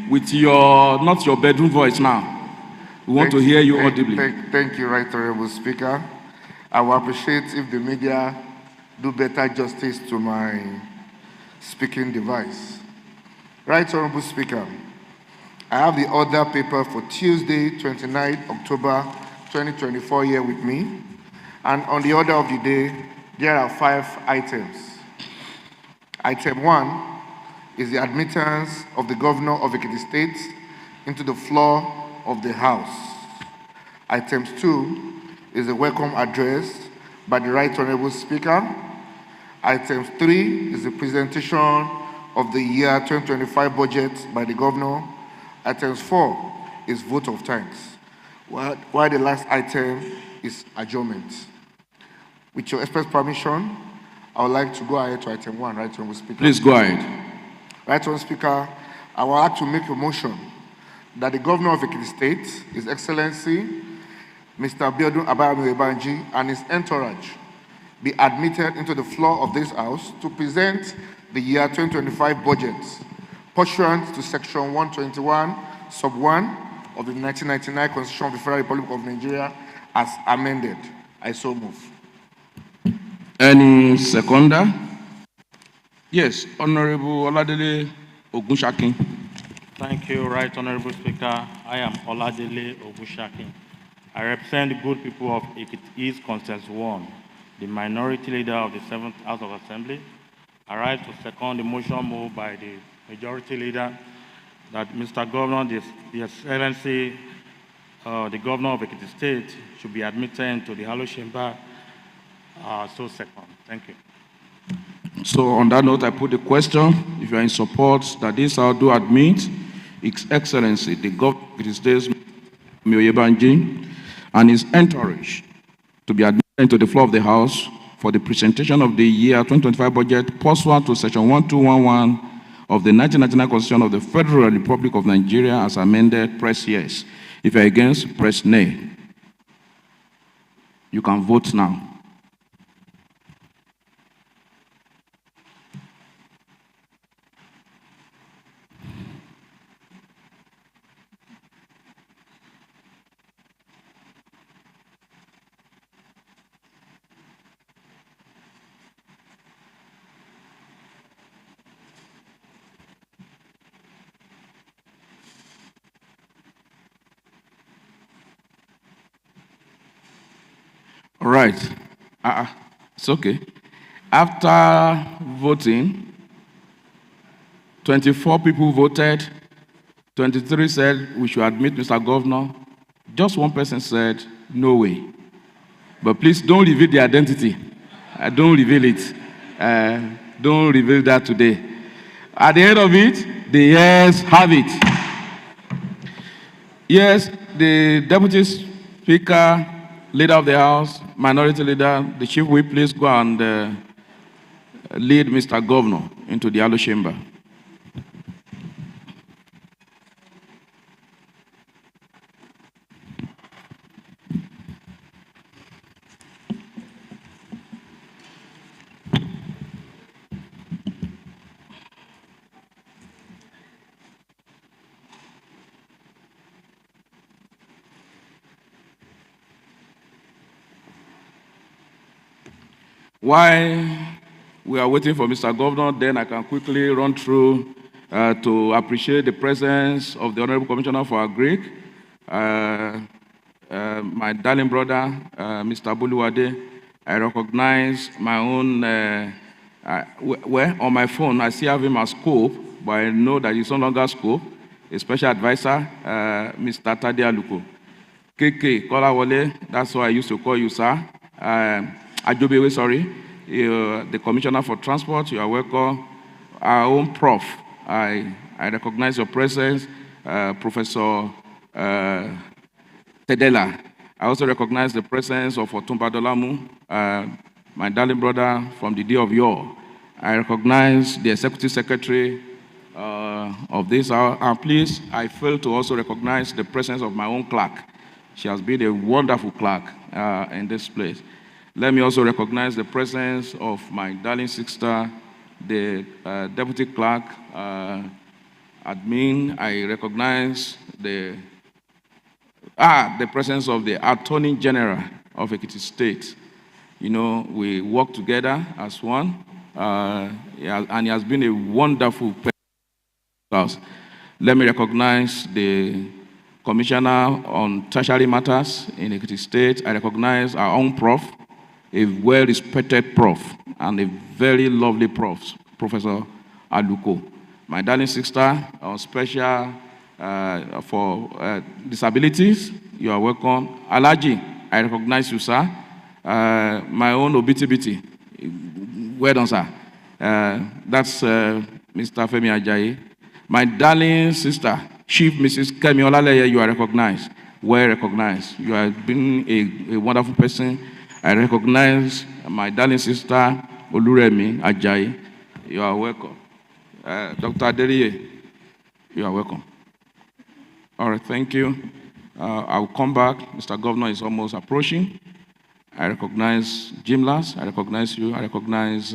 with not your bedroom voice now. We want to hear you audibly. Thank you, Right Honorable Speaker. I will appreciate if the media do better justice to my speaking device. Right Honorable Speaker, I have the order paper for Tuesday, 29 October 2024 here with me. And on the order of the day, there are 5 items. Item 1 is the admittance of the Governor of Ekiti State into the floor of the House. Item 2 is a welcome address by the Right Honorable Speaker. Item 3 is the presentation of the year 2025 budget by the Governor. Item 4 is vote of thanks, while the last item is adjournment. With your express permission, I would like to go ahead to item 1, Right Honorable Speaker. Please go ahead. Right Honorable Speaker, I would like to make a motion that the Governor of Ekiti State, His Excellency, Mr. Biodun Abayomi and his entourage be admitted into the floor of this House to present the year 2025 budget pursuant to Section 121, Sub 1 of the 1999 Constitution of the Federal Republic of Nigeria as amended. I so move. Any seconder? Yes, Honorable Oladele Ogunshakin. Thank you, Right Honorable Speaker. I am Oladele Ogunshakin. I represent the good people of Ekiti East Constituency 1, the minority leader of the 7th House of Assembly. I rise to second the motion moved by the majority leader that Mr. Governor, the Excellency, the Governor of Ekiti State should be admitted into the Hallowed Chamber. So second. Thank you. So on that note, I put the question, if you are in support that this House do admit His Excellency, the Governor of Ekiti State, Mioyebanji, and his entourage to be admitted into the floor of the House for the presentation of the year 2025 budget pursuant to Section 1211 of the 1999 Constitution of the Federal Republic of Nigeria as amended, press yes. If you're against, press nay. You can vote now. All right. It's okay. After voting, 24 people voted, 23 said we should admit Mr. Governor. Just one person said, no way. But please don't reveal the identity. Don't reveal it. Don't reveal that today. At the end of it, the yes have it. Yes, the Deputy Speaker, Leader of the House, Minority Leader, the Chief Whip, please go and lead Mr. Governor into the Alo chamber. While we are waiting for Mr. Governor, then I can quickly run through to appreciate the presence of the Honorable Commissioner for Agric, my darling brother, Mr. Buluwade. I recognize my own, on my phone, I still have him as Scope, but I know that he's no longer Scope, a special advisor, Mr. Tade Aluko. KK, Kolawole, that's why I used to call you, sir. Ajobewe, sorry, the Commissioner for Transport, you are welcome. Our own prof, I recognize your presence, Professor Tedela. I also recognize the presence of Otumba Dolamu, my darling brother from the day of yore. I recognize the Executive Secretary of this hour, and please, I fail to also recognize the presence of my own clerk. She has been a wonderful clerk in this place. Let me also recognize the presence of my darling sister, the Deputy Clerk, Admin. I recognize the presence of the Attorney General of Ekiti State. You know, we work together as one, and he has been a wonderful person. Let me recognize the Commissioner on Tertiary Matters in Ekiti State. I recognize our own prof, a well-respected prof, and a very lovely prof, Professor Aluko. My darling sister on special for disabilities, you are welcome. Alaji, I recognize you, sir. My own OBTBT, well done, sir. That's Mr. Femi Ajayi. My darling sister, Chief Mrs. Kemi Olaleye, you are recognized, well recognized. You have been a wonderful person. I recognize my darling sister, Oluremi Ajayi. You are welcome. Dr. Aderiye, you are welcome. All right, thank you. I'll come back. Mr. Governor is almost approaching. I recognize Jim Lass. I recognize you. I recognize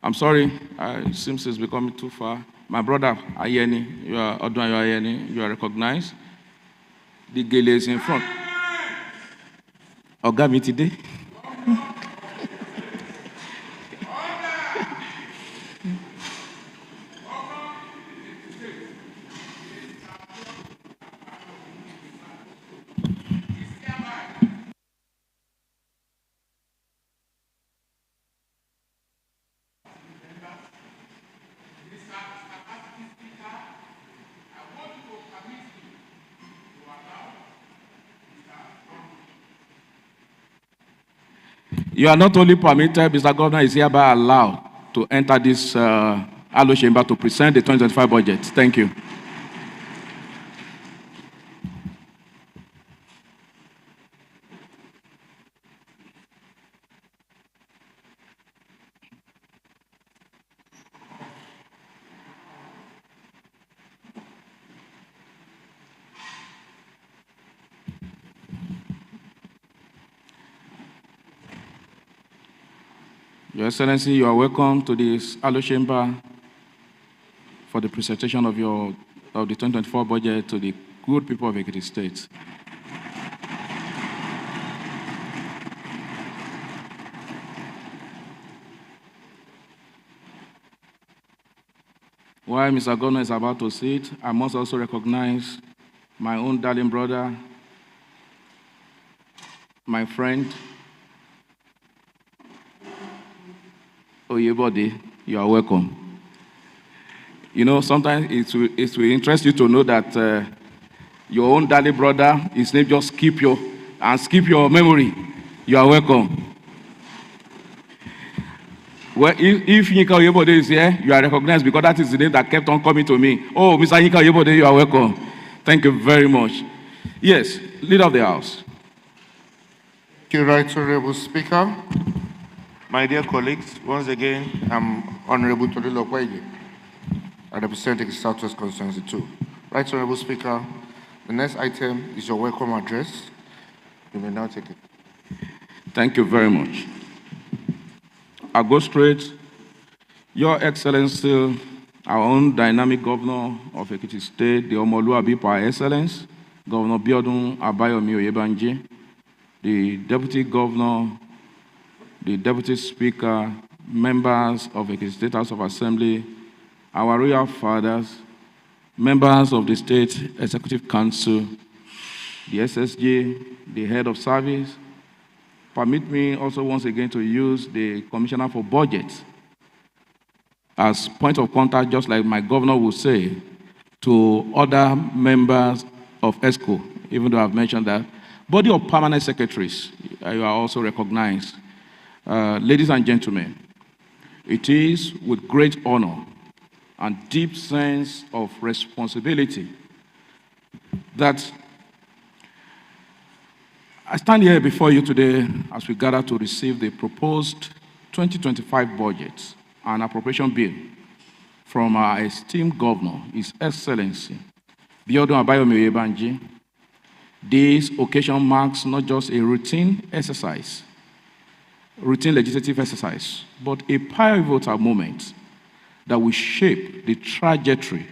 I'm sorry, it seems it's becoming too far. My brother, Ayeni, you are Ayeni, you are recognized. The gele is in front. Ogami today. You are not only permitted, Mr. Governor is hereby allowed to enter this Alo chamber to present the 2025 budget. Thank you. Your Excellency, you are welcome to this Allo Chamber for the presentation of the 2024 budget to the good people of Ekiti State. While Mr. Governor is about to sit, I must also recognize my own darling brother, my friend, Oyebode. You are welcome. You know, sometimes it will interest you to know that your own darling brother, his name just skip your memory. You are welcome. Well, if Yinka Oyebode is here, you are recognized because that is the name that kept on coming to me. Oh, Mr. Yinka Oyebode, you are welcome. Thank you very much. Yes, leader of the house. Thank you, Right Honorable Speaker. My dear colleagues, once again, I'm Honorable Tolilo Kwege. I represent the Southwest Constituency 2. Right Honorable Speaker, the next item is your welcome address. You may now take it. Thank you very much. I'll go straight. Your Excellency, our own dynamic governor of Ekiti State, the Omoluabi par excellence, Governor Biodun Abayomi Oyebanji, the Deputy Governor, the Deputy Speaker, members of Ekiti State House of Assembly, our royal fathers, members of the State Executive Council, the SSG, the head of service. Permit me also once again to use the Commissioner for Budget as point of contact, just like my governor would say, to other members of ESCO, even though I've mentioned that. Body of permanent secretaries, you are also recognized. Ladies and gentlemen, it is with great honor and deep sense of responsibility that I stand here before you today as we gather to receive the proposed 2025 budget and appropriation bill from our esteemed governor, His Excellency, Biodun Abayomi Oyebanji. This occasion marks not just a routine legislative exercise, but a pivotal moment that will shape the trajectory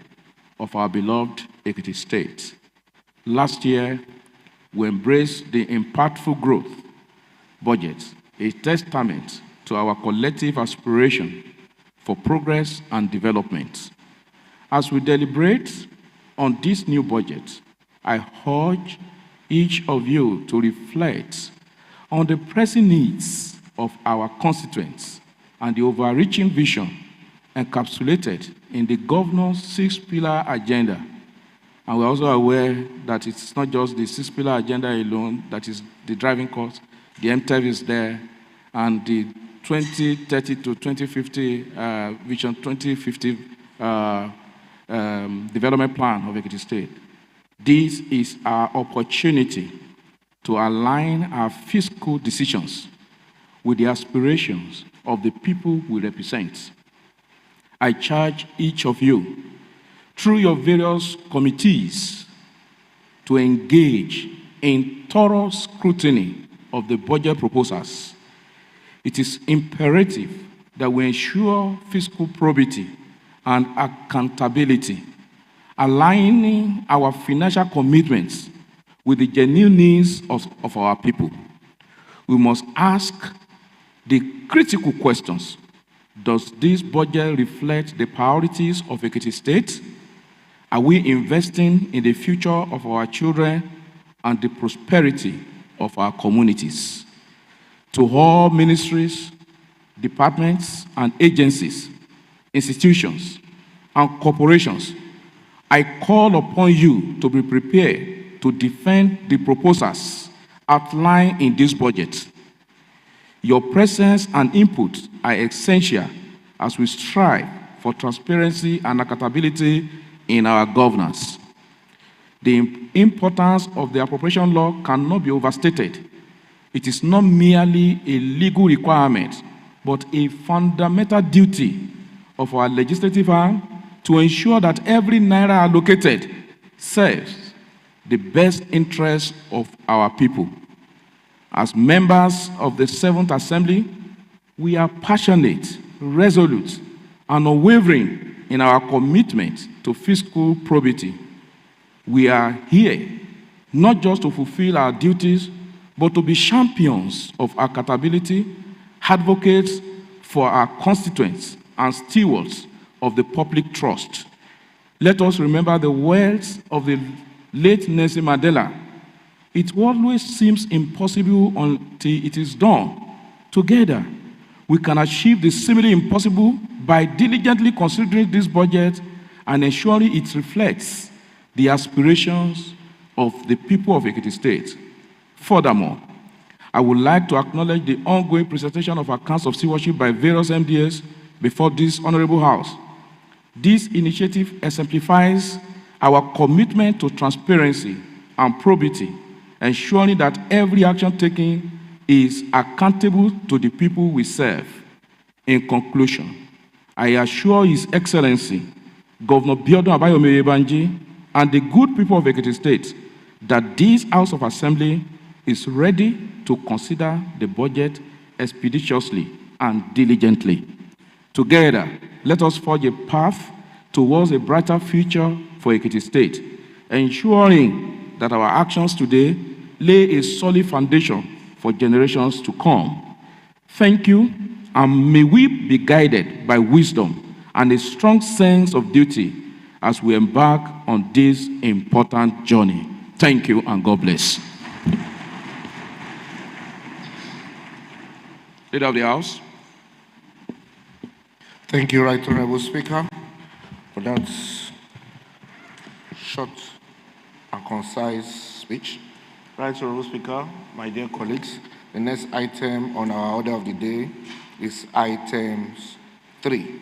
of our beloved Ekiti State. Last year, we embraced the impactful growth budget, a testament to our collective aspiration for progress and development. As we deliberate on this new budget, I urge each of you to reflect on the pressing needs of our constituents and the overreaching vision encapsulated in the governor's 6-pillar agenda. And we're also aware that it's not just the 6-pillar agenda alone that is the driving force. The MTEV is there, and the 2030 to 2050 Vision 2050 development plan of Ekiti State. This is our opportunity to align our fiscal decisions with the aspirations of the people we represent. I charge each of you, through your various committees, to engage in thorough scrutiny of the budget proposals. It is imperative that we ensure fiscal probity and accountability, aligning our financial commitments with the genuine needs of our people. We must ask the critical questions. Does this budget reflect the priorities of Ekiti State? Are we investing in the future of our children and the prosperity of our communities? To all ministries, departments, and agencies, institutions, and corporations, I call upon you to be prepared to defend the proposals outlined in this budget. Your presence and input are essential as we strive for transparency and accountability in our governance. The importance of the appropriation law cannot be overstated. It is not merely a legal requirement, but a fundamental duty of our legislative arm to ensure that every naira allocated serves the best interests of our people. As members of the 7th Assembly, we are passionate, resolute, and unwavering in our commitment to fiscal probity. We are here not just to fulfill our duties, but to be champions of accountability, advocates for our constituents, and stewards of the public trust. Let us remember the words of the late Nelson Mandela. It always seems impossible until it is done. Together, we can achieve the seemingly impossible by diligently considering this budget and ensuring it reflects the aspirations of the people of Ekiti State. Furthermore, I would like to acknowledge the ongoing presentation of accounts of stewardship by various MDS before this Honorable House. This initiative exemplifies our commitment to transparency and probity, ensuring that every action taken is accountable to the people we serve. In conclusion, I assure His Excellency, Governor Biodun Abayomi Oyebanji, and the good people of Ekiti State that this House of Assembly is ready to consider the budget expeditiously and diligently. Together, let us forge a path towards a brighter future for Ekiti State, ensuring that our actions today lay a solid foundation for generations to come. Thank you, and may we be guided by wisdom and a strong sense of duty as we embark on this important journey. Thank you, and God bless. Leader of the House. Thank you, Right Honorable Speaker, for that short and concise speech. Right Honorable Speaker, my dear colleagues, the next item on our order of the day is item 3,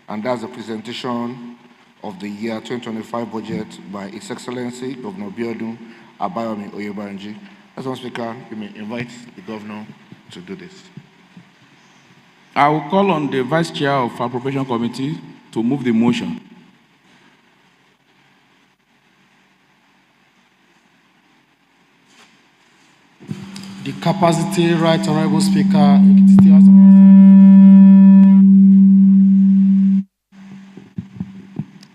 and that's a presentation of the year 2025 budget by His Excellency Governor Biodun Abayomi Oyebanji. Mr. Speaker, you may invite the Governor to do this. I will call on the Vice Chair of Appropriation Committee to move the motion. The capacity, Right Honorable Speaker, Ekiti State House of Assembly.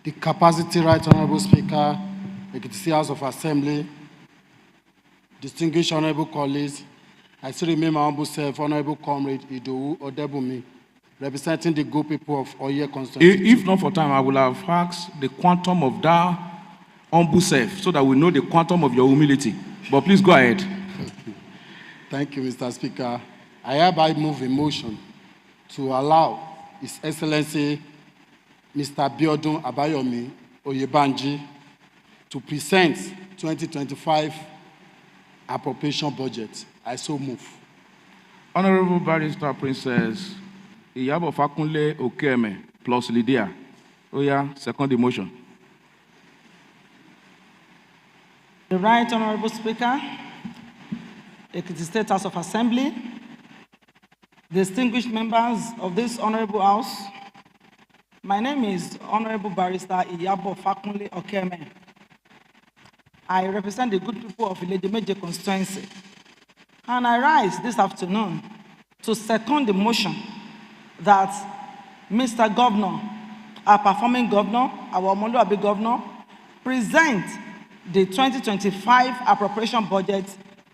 The capacity, Right Honorable Speaker, Ekiti State House of Assembly. Distinguished Honorable colleagues, I still remain my humble self, Honorable Comrade Idowu Odebumi, representing the good people of Oye constituency. If not for time, I will have asked the quantum of that humble self so that we know the quantum of your humility. But please go ahead. Thank you, Mr. Speaker. I hereby move a motion to allow His Excellency Mr. Biodun Abayomi Oyebanji to present 2025 appropriation budget. I so move. Honorable Barrister Princess Iyabo Fakunle Okeme plus Lydia. Oya, second the motion. The Right Honorable Speaker, Ekiti State House of Assembly, distinguished members of this Honorable House, my name is Honorable Barrister Iyabo Fakunle Okeme. I represent the good people of Ilejemeje constituency, and I rise this afternoon to second the motion that Mr. Governor, our performing governor, our Omoluabi governor, present the 2025 appropriation budget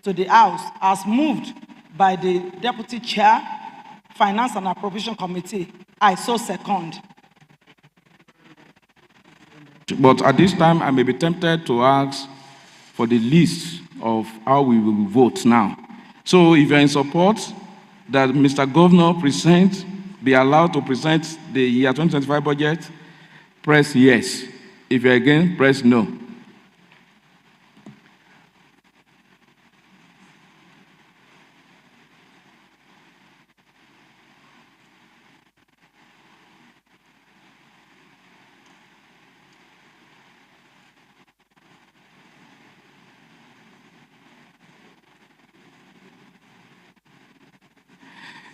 to the House as moved by the Deputy Chair, Finance and Appropriation Committee. I so second. But at this time, I may be tempted to ask for the list of how we will vote now. So if you're in support that Mr. Governor be allowed to present the year 2025 budget, press yes. If you're against, press no.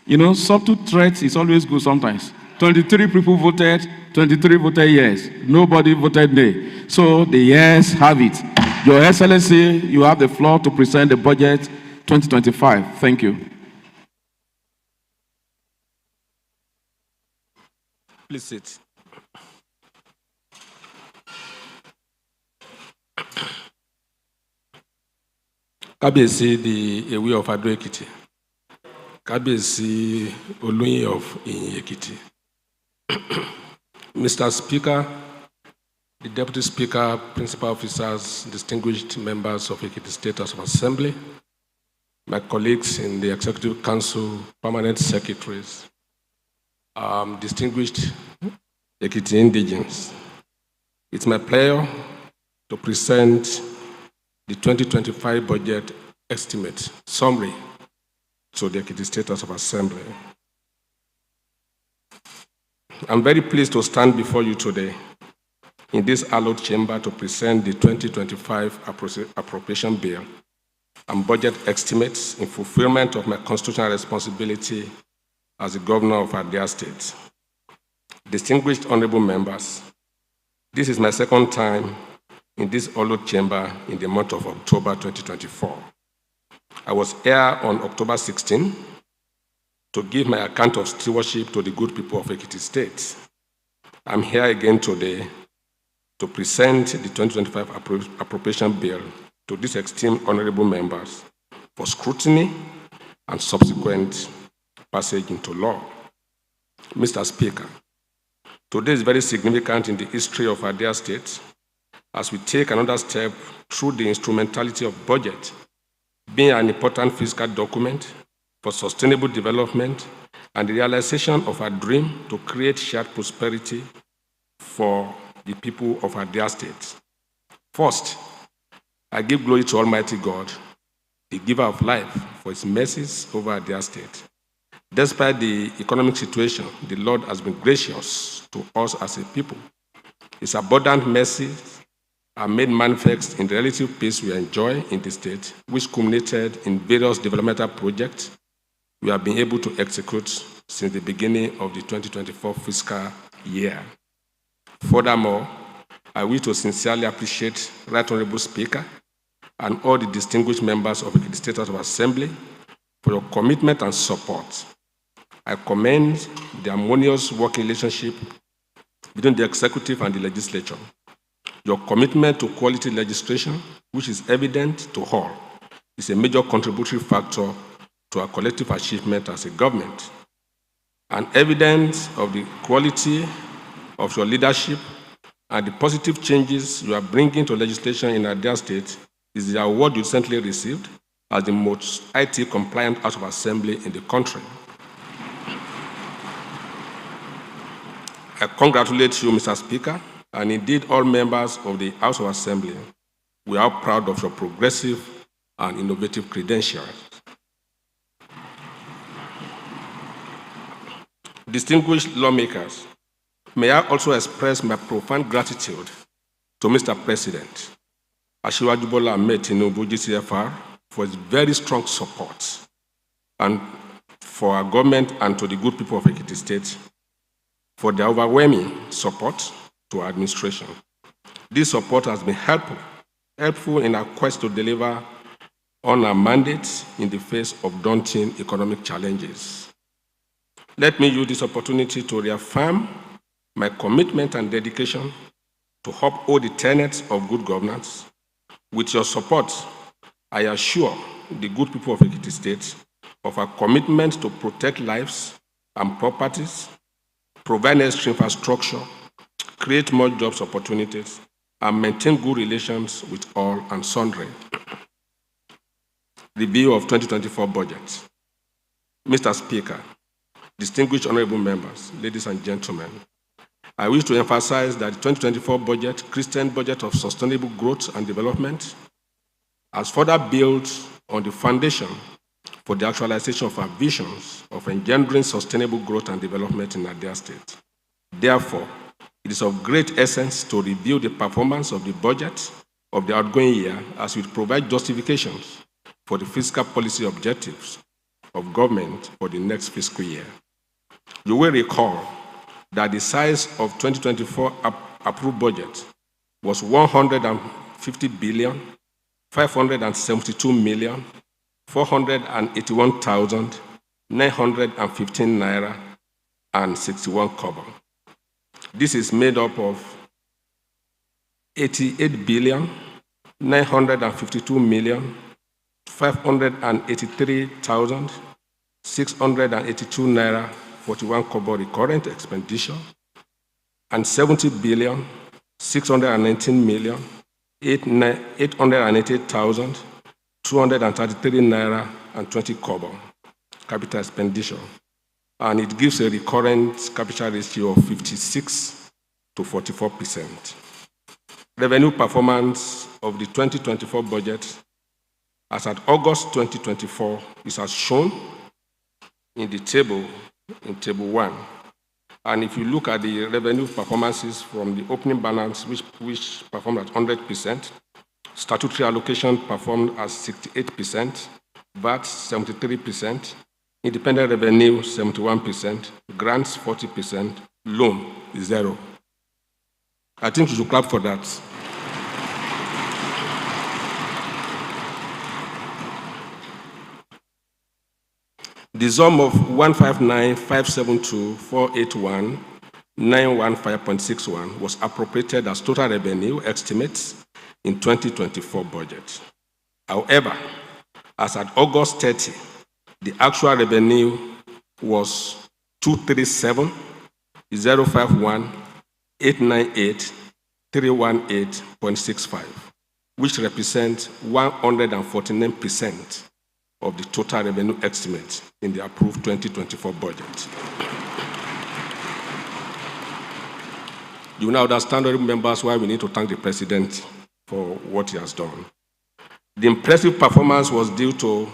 You know, subtle threats is always good sometimes. 23 people voted, 23 voted yes. Nobody voted nay. So the yes have it. Your Excellency, you have the floor to present the budget 2025. Thank you. Please sit. Kábíyèsí the Ewe of Ado Ekiti. Kábíyèsí Olóyè of Ìyìn Ekiti. Mr. Speaker, the Deputy Speaker, Principal Officers, distinguished members of Ekiti State House of Assembly, my colleagues in the Executive Council, permanent secretaries, distinguished Ekiti indigenes. It's my pleasure to present the 2025 budget estimate summary to the Ekiti State House of Assembly. I'm very pleased to stand before you today in this hallowed chamber to present the 2025 appropriation bill and budget estimates in fulfillment of my constitutional responsibility as the governor of Ado State. Distinguished honorable members, this is my second time in this hallowed chamber in the month of October 2024. I was here on October 16 to give my account of stewardship to the good people of Ekiti State. I'm here again today to present the 2025 appropriation bill to these esteemed honorable members for scrutiny and subsequent passage into law. Mr. Speaker, today is very significant in the history of Ado State as we take another step through the instrumentality of budget, being an important fiscal document for sustainable development and the realization of our dream to create shared prosperity for the people of Ado State. First, I give glory to Almighty God, the giver of life, for his mercies over Ado State. Despite the economic situation, the Lord has been gracious to us as a people. His abundant mercies are made manifest in the relative peace we enjoy in the state, which culminated in various developmental projects we have been able to execute since the beginning of the 2024 fiscal year. Furthermore, I wish to sincerely appreciate Right Honorable Speaker and all the distinguished members of the State House of Assembly for your commitment and support. I commend the harmonious working relationship between the executive and the legislature. Your commitment to quality legislation, which is evident to all, is a major contributory factor to our collective achievement as a government. An evidence of the quality of your leadership and the positive changes you are bringing to legislation in Ado State is the award you recently received as the most IT-compliant House of Assembly in the country. I congratulate you, Mr. Speaker, and indeed all members of the House of Assembly. We are proud of your progressive and innovative credentials. Distinguished lawmakers, may I also express my profound gratitude to Mr. President, Asiwaju Bola Ahmed Tinubu, GCFR, for his very strong support and for our government and to the good people of Ekiti State for their overwhelming support to our administration. This support has been helpful in our quest to deliver on our mandate in the face of daunting economic challenges. Let me use this opportunity to reaffirm my commitment and dedication to uphold the tenets of good governance. With your support, I assure the good people of Ekiti State of our commitment to protect lives and properties, provide necessary infrastructure, create more jobs opportunities, and maintain good relations with all and sundry. Review of 2024 budget. Mr. Speaker, distinguished honorable members, ladies and gentlemen, I wish to emphasize that the 2024 budget, Christian budget of sustainable growth and development, has further built on the foundation for the actualization of our visions of engendering sustainable growth and development in Ado State. Therefore, it is of great essence to review the performance of the budget of the outgoing year as we provide justifications for the fiscal policy objectives of government for the next fiscal year. You will recall that the size of 2024 approved budget was 150 billion, 572 million, 481,915 naira and 61 kobo. This is made up of 88,952,583,682 naira 41 kobo recurrent expenditure and 70,619,888,233 naira and 20 kobo capital expenditure. And it gives a recurrent capital ratio of 56 to 44%. Revenue performance of the 2024 budget as at August 2024 is as shown in the table, in table 1. And if you look at the revenue performances from the opening balance, which performed at 100%, statutory allocation performed at 68%, VAT 73%, independent revenue 71%, grants 40%, loan 0. I think you should clap for that. The sum of 159,572,481,915.61 was appropriated as total revenue estimates in 2024 budget. However, as at August 30, the actual revenue was 237,051,898,318.65, which represents 149% of the total revenue estimate in the approved 2024 budget. You now understand, honorable members, why we need to thank the President for what he has done. The impressive performance was due to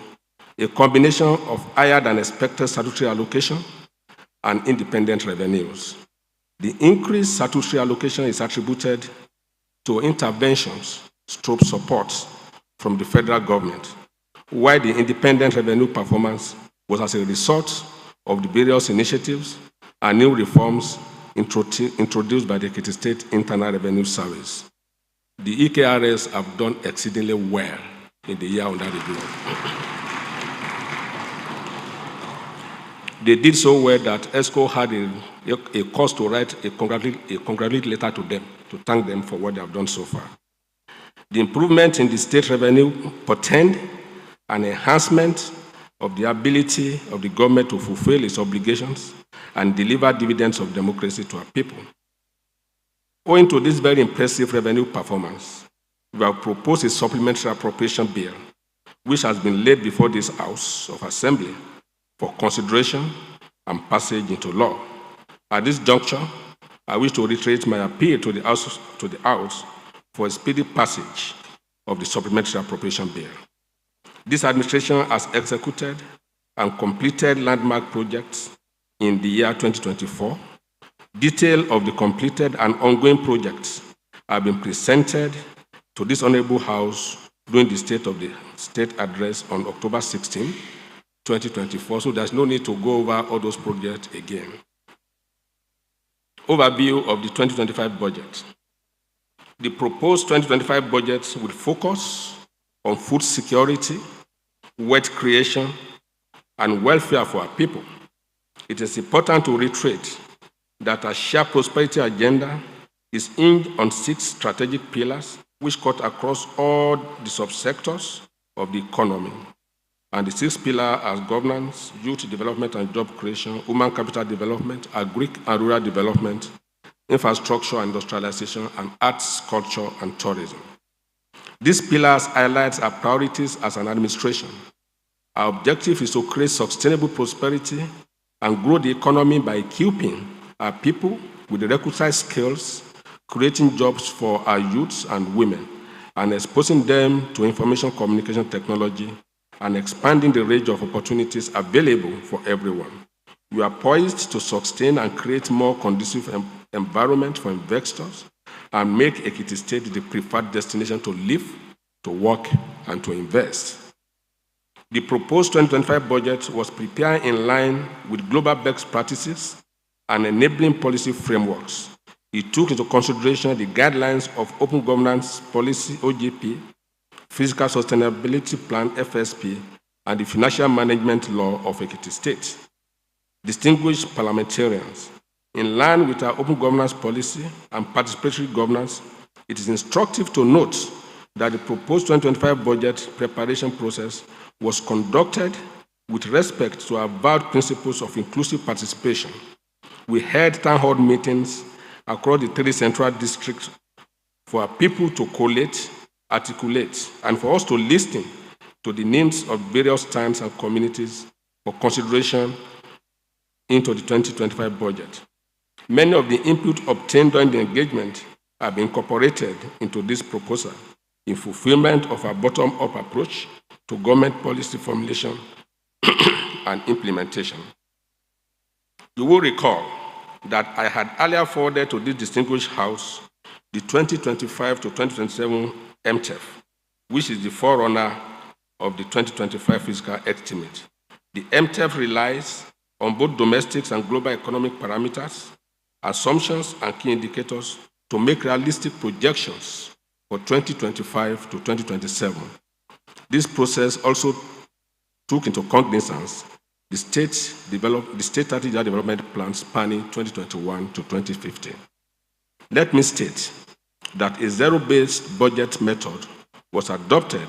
a combination of higher than expected statutory allocation and independent revenues. The increased statutory allocation is attributed to interventions, stroke supports from the federal government, while the independent revenue performance was as a result of the various initiatives and new reforms introduced by the Ekiti State Internal Revenue Service. The EKRS have done exceedingly well in the year under review. They did so well that ESCO had a cause to write a congratulatory letter to them to thank them for what they have done so far. The improvement in the state revenue portend an enhancement of the ability of the government to fulfill its obligations and deliver dividends of democracy to our people. Owing to this very impressive revenue performance, we have proposed a supplementary appropriation bill, which has been laid before this House of Assembly for consideration and passage into law. At this juncture, I wish to reiterate my appeal to the House for a speedy passage of the supplementary appropriation bill. This administration has executed and completed landmark projects in the year 2024. Detail of the completed and ongoing projects have been presented to this Honorable House during the State of the State address on October 16, 2024, so there's no need to go over all those projects again. Overview of the 2025 budget. The proposed 2025 budget will focus on food security, wealth creation, and welfare for our people. It is important to reiterate that our shared prosperity agenda is hinged on 6 strategic pillars which cut across all the subsectors of the economy. And the 6 pillars are governance, youth development and job creation, human capital development, agri and rural development, infrastructure and industrialization, and arts, culture, and tourism. These pillars highlight our priorities as an administration. Our objective is to create sustainable prosperity and grow the economy by equipping our people with the requisite skills, creating jobs for our youths and women, and exposing them to information communication technology, and expanding the range of opportunities available for everyone. We are poised to sustain and create more conducive environment for investors and make Ekiti State the preferred destination to live, to work, and to invest. The proposed 2025 budget was prepared in line with global best practices and enabling policy frameworks. It took into consideration the guidelines of Open Governance Policy, OGP, Physical Sustainability Plan, FSP, and the Financial Management Law of Ekiti State. Distinguished parliamentarians, In line with our open governance policy and participatory governance, it is instructive to note that the proposed 2025 budget preparation process was conducted with respect to our vowed principles of inclusive participation. We held town hall meetings across the 3 central districts for our people to collate, articulate, and for us to listen to the needs of various towns and communities for consideration into the 2025 budget. Many of the input obtained during the engagement have been incorporated into this proposal in fulfillment of our bottom-up approach to government policy formulation and implementation. You will recall that I had earlier forwarded to this distinguished House the 2025 to 2027 MTEF, which is the forerunner of the 2025 fiscal estimate. The MTEF relies on both domestic and global economic parameters, assumptions, and key indicators to make realistic projections for 2025 to 2027. This process also took into cognizance the state strategic development plan spanning 2021 to 2050. Let me state that a zero-based budget method was adopted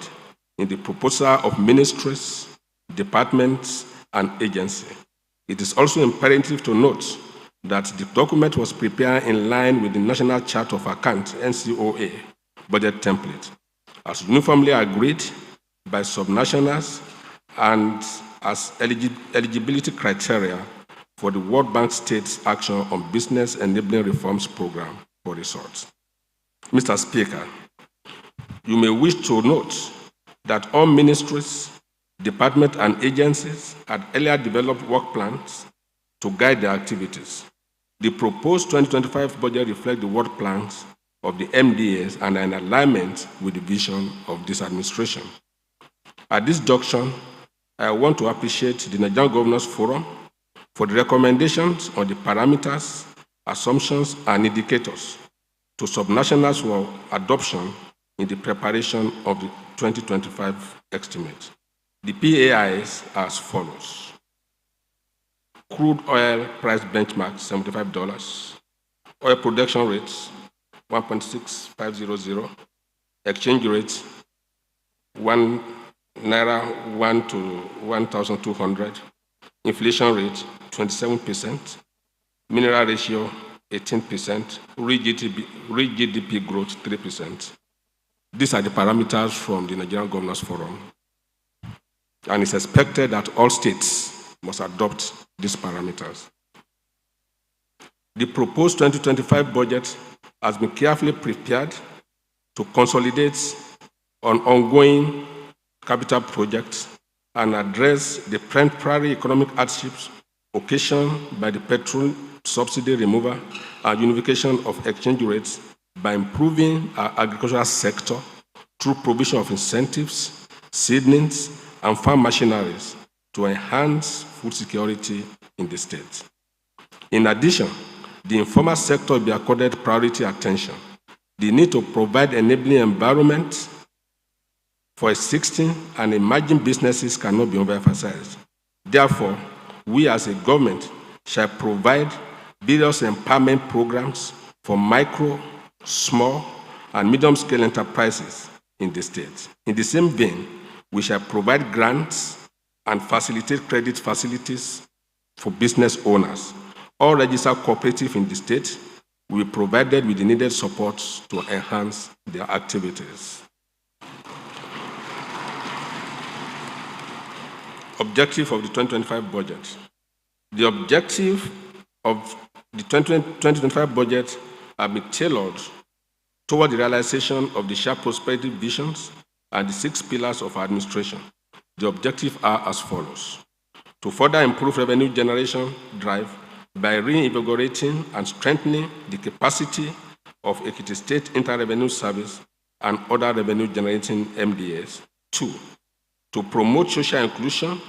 in the proposal of ministries, departments, and agencies. It is also imperative to note that the document was prepared in line with the National Chart of Accounts, NCOA, budget template, as uniformly agreed by subnationals and as eligibility criteria for the World Bank States Action on Business Enabling Reforms Program for results. Mr. Speaker, you may wish to note that all ministries, departments, and agencies had earlier developed work plans to guide their activities. The proposed 2025 budget reflects the work plans of the MDAs and are in alignment with the vision of this administration. At this junction, I want to appreciate the Nigerian Governors Forum for the recommendations on the parameters, assumptions, and indicators to subnationals for adoption in the preparation of the 2025 estimate. The PAIs are as follows. Crude oil price benchmark, $75. Oil production rates, 1.6500. Exchange rate, $1 to 1,200. Inflation rate, 27%. Mineral ratio, 18%. Real GDP growth, 3%. These are the parameters from the Nigerian Governors Forum. And it's expected that all states must adopt these parameters. The proposed 2025 budget has been carefully prepared to consolidate on ongoing capital projects and address the temporary economic hardships occasioned by the petrol subsidy removal and unification of exchange rates by improving our agricultural sector through provision of incentives, seedlings, and farm machineries to enhance food security in the state. In addition, the informal sector will be accorded priority attention. The need to provide enabling environment for existing and emerging businesses cannot be overemphasized. Therefore, we as a government shall provide various empowerment programs for micro, small, and medium-scale enterprises in the state. In the same vein, we shall provide grants and facilitate credit facilities for business owners. All registered cooperatives in the state will be provided with the needed support to enhance their activities. Objective of the 2025 budget. The objective of the 2025 budget have been tailored toward the realization of the shared prosperity visions and the 6 pillars of our administration. The objectives are as follows. To further improve revenue generation drive by reinvigorating and strengthening the capacity of Ekiti State Inter-Revenue Service and other revenue-generating MDAs. 2, to promote social inclusion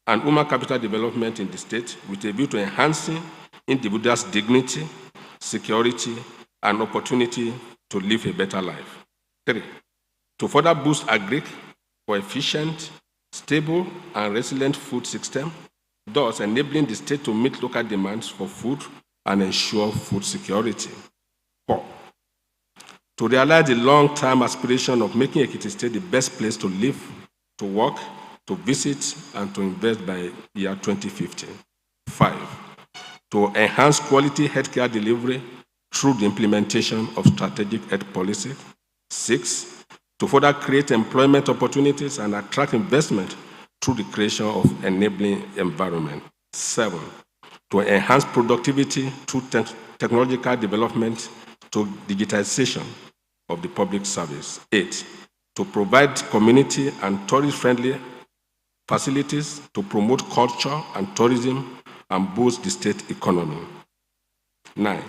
and human capital development in the state with a view to enhancing individuals' dignity, security, and opportunity to live a better life. 3, to further boost agric for efficient, stable, and resilient food system, thus enabling the state to meet local demands for food and ensure food security. 4. To realize the long-term aspiration of making Ekiti State the best place to live, to work, to visit, and to invest by year 2050. 5. To enhance quality healthcare delivery through the implementation of strategic health policy. 6. To further create employment opportunities and attract investment through the creation of enabling environment. 7. To enhance productivity through technological development to digitization of the public service. 8. To provide community and tourist-friendly facilities to promote culture and tourism and boost the state economy. 9.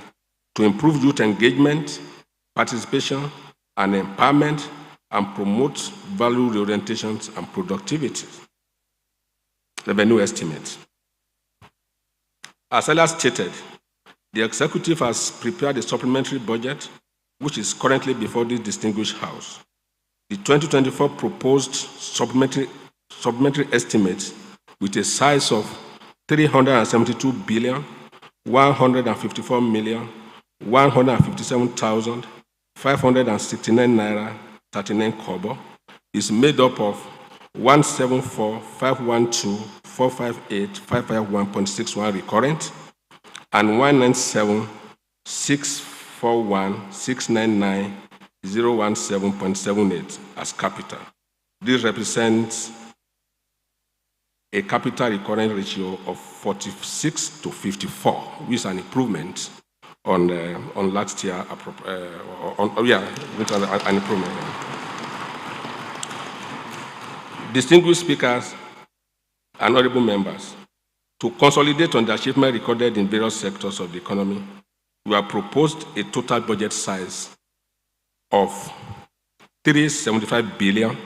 To improve youth engagement, participation, and empowerment, and promote value orientations and productivity. Revenue estimate. As earlier stated, the executive has prepared a supplementary budget, which is currently before this distinguished House. The 2024 proposed supplementary estimate with a size of 372 billion, 154 million, 157,569 naira, 39 kobo is made up of 174,512,458,551.61 recurrent and 197,641,699,017.78 as capital. This represents a capital recurrent ratio of 46 to 54, which is an improvement on last year. An improvement. Distinguished speakers and honorable members, to consolidate on the achievement recorded in various sectors of the economy, we have proposed a total budget size of 375 billion,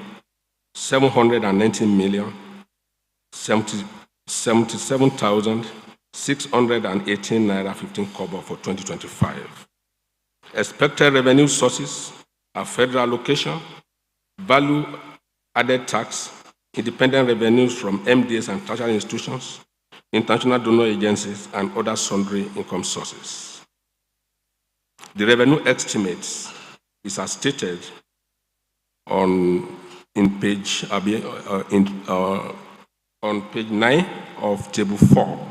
719 million, 77,618 naira 15 kobo for 2025. Expected revenue sources are federal allocation, value-added tax, independent revenues from MDAs and tertiary institutions, international donor agencies, and other sundry income sources. The revenue estimates is as stated on page 9 of table 4.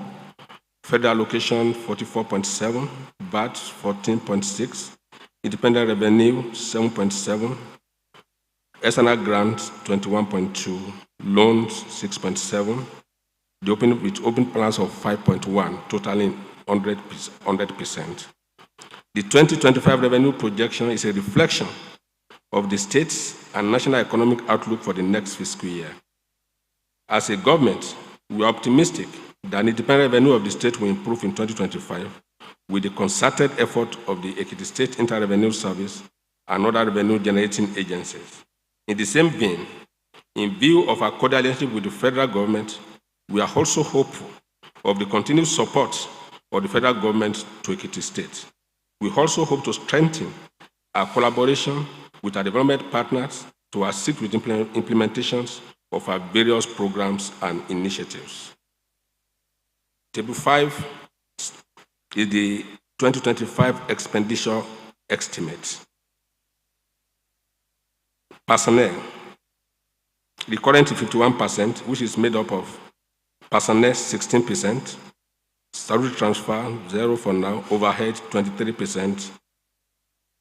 Federal allocation 44.7, VAT 14.6, independent revenue 7.7, external grants 21.2, loans 6.7, with open plans of 5.1, totaling 100%. The 2025 revenue projection is a reflection of the state's and national economic outlook for the next fiscal year. As a government, we are optimistic that the independent revenue of the state will improve in 2025 with the concerted effort of the Ekiti State Inter-Revenue Service and other revenue-generating agencies. In the same vein, in view of our cordial relationship with the federal government, we are also hopeful of the continued support of the federal government to Ekiti State. We also hope to strengthen our collaboration with our development partners to assist with implementations of our various programs and initiatives. Table 5 is the 2025 expenditure estimate. Personnel, the current 51%, which is made up of personnel 16%, salary transfer 0 for now, overhead 23%,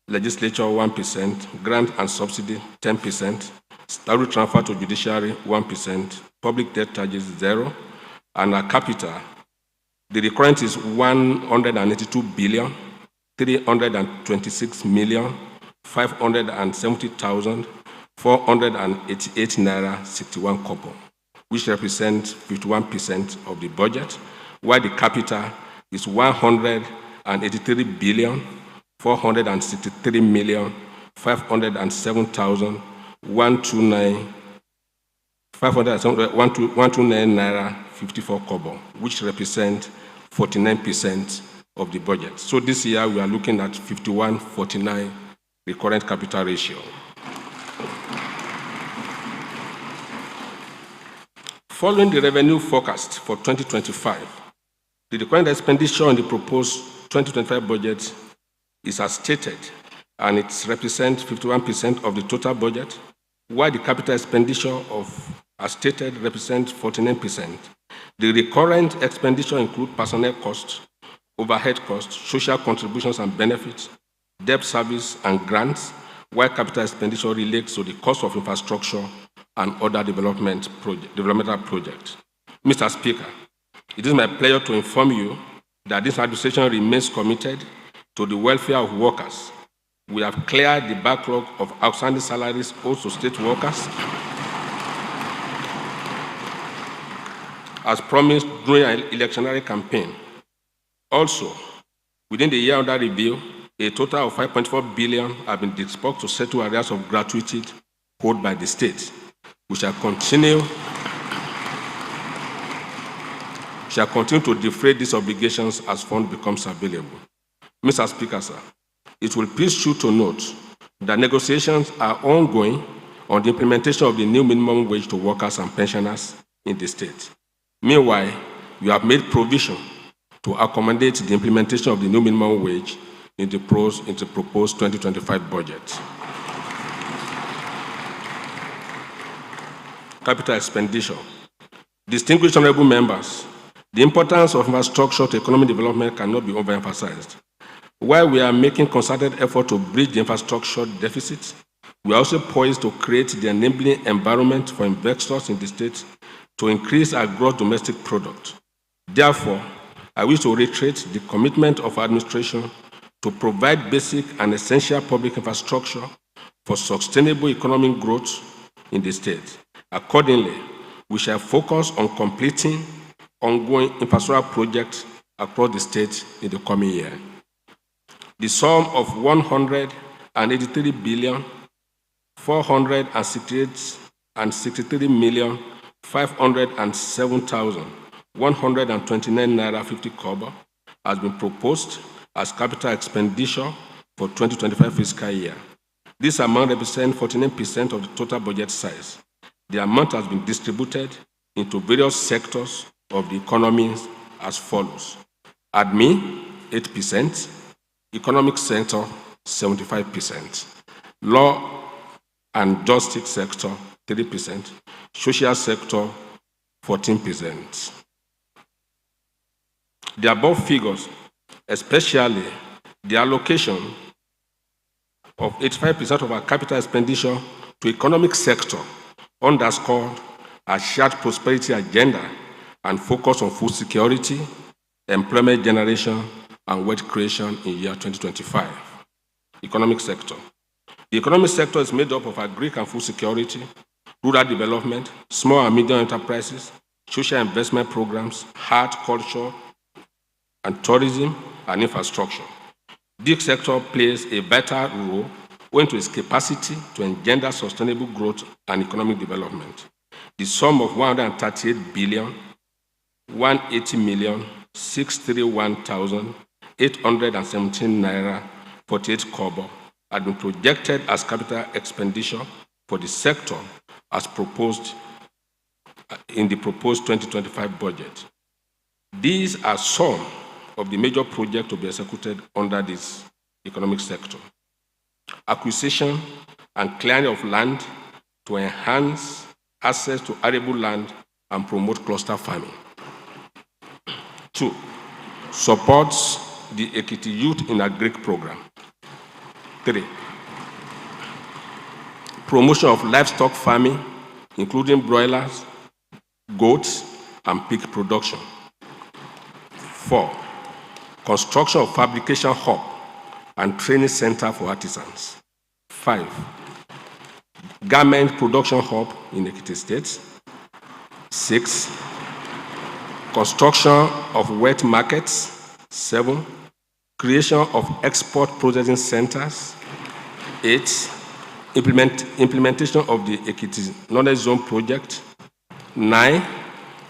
legislature 1%, grant and subsidy 10%, salary transfer to judiciary 1%, public debt charges 0, and our capital, the recurrent is 182 billion, 326 million, 570,488 naira 61 kobo, which represents 51% of the budget, while the capital is 183 billion, 463 million, 507,129 naira 54 kobo, which represent 49% of the budget. So this year we are looking at 51-49 recurrent capital ratio. Following the revenue forecast for 2025, the recurrent expenditure on the proposed 2025 budget is as stated, and it represents 51% of the total budget, while the capital expenditure as stated represents 49%. The recurrent expenditure include personnel costs, overhead costs, social contributions and benefits, debt service and grants, while capital expenditure relates to the cost of infrastructure and other developmental projects. Mr. Speaker, it is my pleasure to inform you that this administration remains committed to the welfare of workers. We have cleared the backlog of outstanding salaries owed to state workers, as promised during an electionary campaign. Also, within the year under review, a total of 5.4 billion have been disbursed to settle areas of gratuity owed by the state. We shall continue to defray these obligations as funds becomes available. Mr. Speaker, sir, it will please you to note that negotiations are ongoing on the implementation of the new minimum wage to workers and pensioners in the state. Meanwhile, we have made provision to accommodate the implementation of the new minimum wage in the proposed 2025 budget. Capital expenditure. Distinguished honorable members, the importance of infrastructure to economic development cannot be overemphasized. While we are making concerted effort to bridge the infrastructure deficit, we are also poised to create the enabling environment for investors in the state to increase our gross domestic product. Therefore, I wish to reiterate the commitment of our administration to provide basic and essential public infrastructure for sustainable economic growth in the state. Accordingly, we shall focus on completing ongoing infrastructure projects across the state in the coming year. The sum of 183 billion 463,507,129 naira 50 kobo has been proposed as capital expenditure for 2025 fiscal year. This amount represents 49% of the total budget size. The amount has been distributed into various sectors of the economy as follows: admin, 8%, economic sector, 75%, law and justice sector, 3%, social sector, 14%. The above figures, especially the allocation of 85% of our capital expenditure to economic sector, underscore our shared prosperity agenda and focus on food security, employment generation, and wealth creation in year 2025. Economic sector. The economic sector is made up of agri and food security, rural development, small and medium enterprises, social investment programs, art, culture, and tourism, and infrastructure. This sector plays a vital role owing to its capacity to engender sustainable growth and economic development. The sum of 138 billion 180,631,817 naira 48 kobo had been projected as capital expenditure for the sector as proposed in the proposed 2025 budget. These are some of the major projects to be executed under this economic sector: acquisition and clearing of land to enhance access to arable land and promote cluster farming. 2. Supports the Ekiti Youth in Agric program. 3. Promotion of livestock farming, including broilers, goats, and pig production. 4. Construction of fabrication hub and training center for artisans. 5. Garment production hub in Ekiti State. 6. Construction of wet markets. 7. Creation of export processing centers. 8. Implementation of the Ekiti Knowledge Zone project. 9.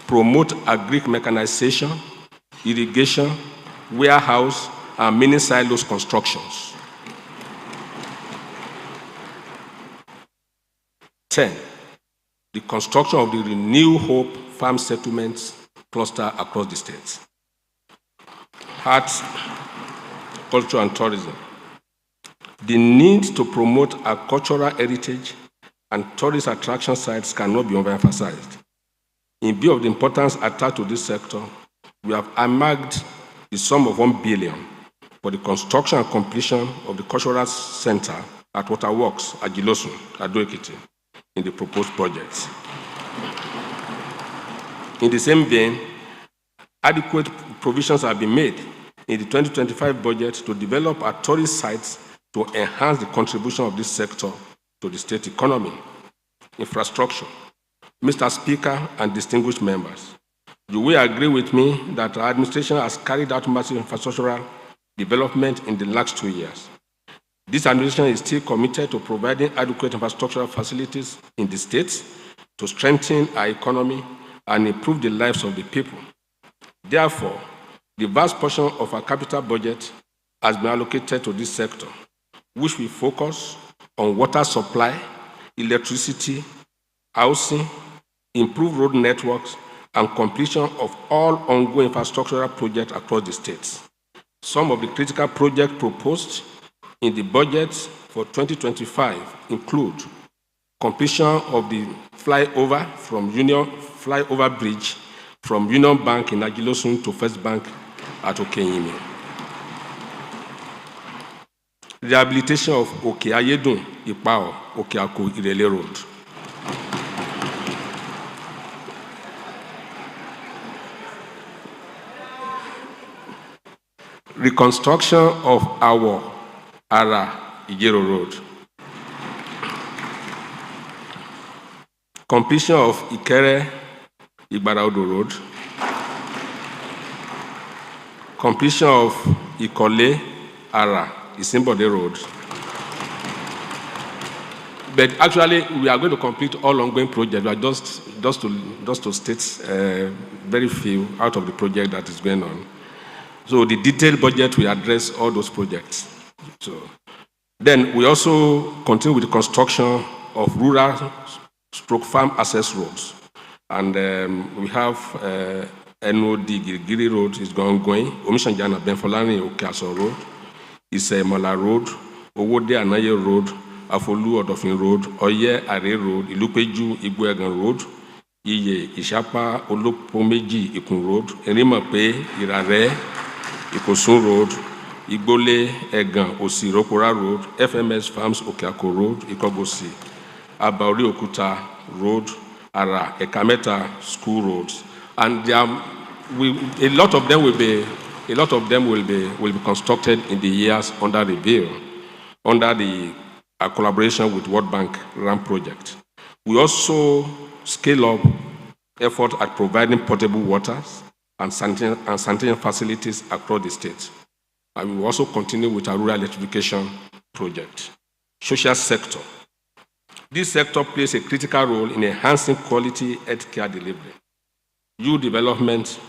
Promote agric mechanization, irrigation, warehouse, and mini silos constructions. 10. The construction of the Renew Hope farm settlements cluster across the states. culture and tourism. The need to promote our cultural heritage and tourist attraction sites cannot be overemphasized. In view of the importance attached to this sector, we have earmarked the sum of 1 billion for the construction and completion of the cultural center at Waterworks at Gilosun, Ekiti, in the proposed projects. In the same vein, adequate provisions have been made in the 2025 budget to develop our tourist sites to enhance the contribution of this sector to the state economy. Infrastructure. Mr. Speaker and distinguished members, you will agree with me that our administration has carried out massive infrastructural development in the last 2 years. This administration is still committed to providing adequate infrastructural facilities in the states to strengthen our economy and improve the lives of the people. Therefore, the vast portion of our capital budget has been allocated to this sector, which will focus on water supply, electricity, housing, improved road networks, and completion of all ongoing infrastructural projects across the states. Some of the critical projects proposed in the budget for 2025 include completion of the flyover bridge from Union Bank in Agilosun to First Bank at Okenyimi. Rehabilitation of Oke Ayedun, Ipao, Okeako, Irele Road. Reconstruction of Awo, Ara, Ijero Road. Completion of Ikere, Igbaraudo Road. Completion of Ikole, Ara, Isimbode Road. But actually, we are going to complete all ongoing projects. We are just to state very few out of the project that is going on. So the detailed budget will address all those projects. So then we also continue with the construction of rural stroke farm access roads. And we have NOD Girigiri Road is ongoing. Omishanjana Benfolani Okeaso Road. Mola Road. Owode Anaye Road. Afolu Odofin Road. Oye Are Road. Ilupeju Igwegan Road. Iye Ishapa Olopomeji Ikun Road. Erimape Irare Ikosun Road. Igbole Egan Osi Rokora Road. FMS Farms Okeako Road. Ikogosi. Abauri Okuta Road. Ara Ekameta School Roads. And a lot of them will be constructed in the years under review, under the collaboration with World Bank RAM project. We also scale up effort at providing potable waters and sanitation facilities across the state. And we will also continue with our rural electrification project. Social sector. This sector plays a critical role in enhancing quality healthcare delivery, youth development,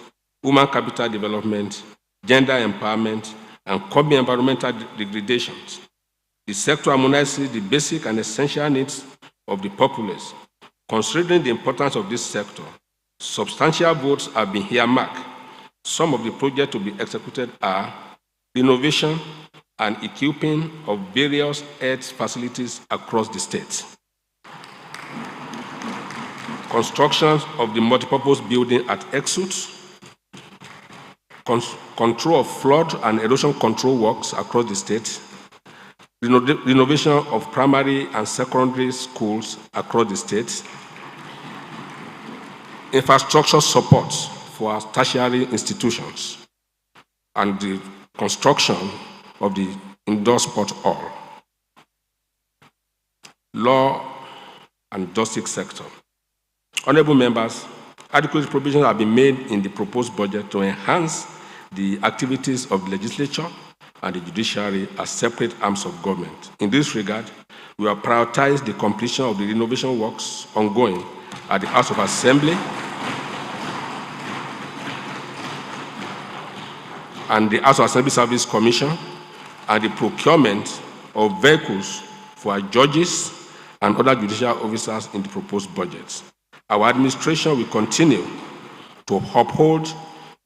human capital development, gender empowerment, and curbing environmental degradations. The sector harmonizes the basic and essential needs of the populace. Considering the importance of this sector, substantial votes have been earmarked. Some of the projects to be executed are renovation and equipping of various health facilities across the state. Construction of the multipurpose building at Exut, control of flood and erosion control works across the state, renovation of primary and secondary schools across the state, infrastructure support for our tertiary institutions, and the construction of the indoor sport hall. Law and justice sector. Honorable members, adequate provisions have been made in the proposed budget to enhance the activities of the legislature and the judiciary as separate arms of government. In this regard, we have prioritized the completion of the renovation works ongoing at the House of Assembly and the House of Assembly Service Commission, and the procurement of vehicles for our judges and other judicial officers in the proposed budgets. Our administration will continue to uphold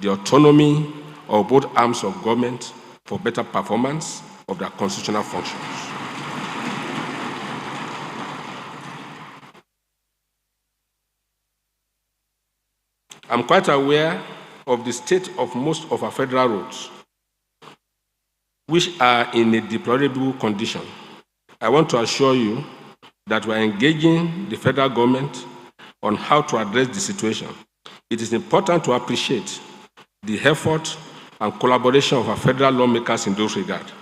the autonomy of both arms of government for better performance of their constitutional functions. I'm quite aware of the state of most of our federal roads, which are in a deplorable condition. I want to assure you that we are engaging the federal government on how to address the situation. It is important to appreciate the effort and collaboration of our federal lawmakers in those regards.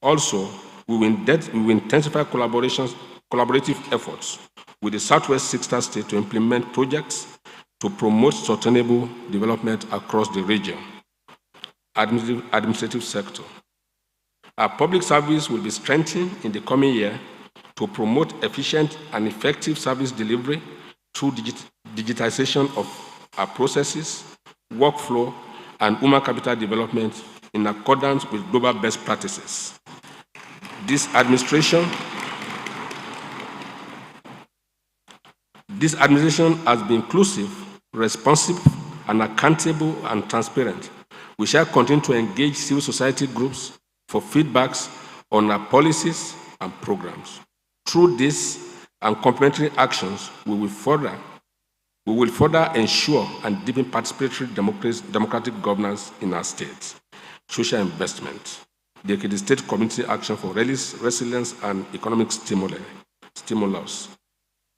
Also, we will intensify collaborative efforts with the Southwest Sister State to implement projects to promote sustainable development across the region. Administrative sector. Our public service will be strengthened in the coming year to promote efficient and effective service delivery through digitization of our processes, workflow, and human capital development in accordance with global best practices. This administration has been inclusive, responsive, and accountable and transparent. We shall continue to engage civil society groups for feedbacks on our policies and programs. Through this and complementary actions, we will further ensure and deepen participatory democratic governance in our states. Social investment. The Ekiti State Community Action for Resilience and Economic Stimulus,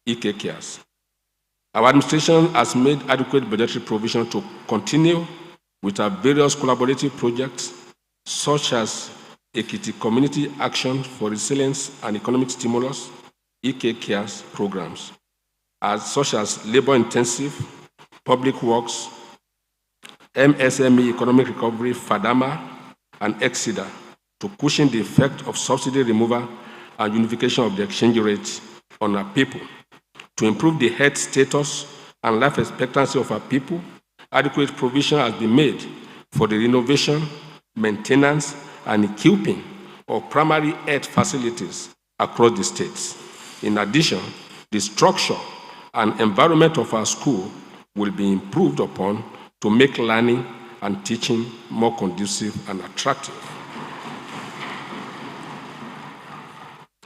EKKS. Our administration has made adequate budgetary provision to continue with our various collaborative projects, such as Ekiti Community Action for Resilience and Economic Stimulus, EKKS programs, such as labor-intensive, public works, MSME economic recovery, FADAMA, and EXIDA, to cushion the effect of subsidy removal and unification of the exchange rate on our people. To improve the health status and life expectancy of our people, adequate provision has been made for the renovation, maintenance, and equipping of primary health facilities across the states. In addition, the structure and environment of our school will be improved upon to make learning and teaching more conducive and attractive.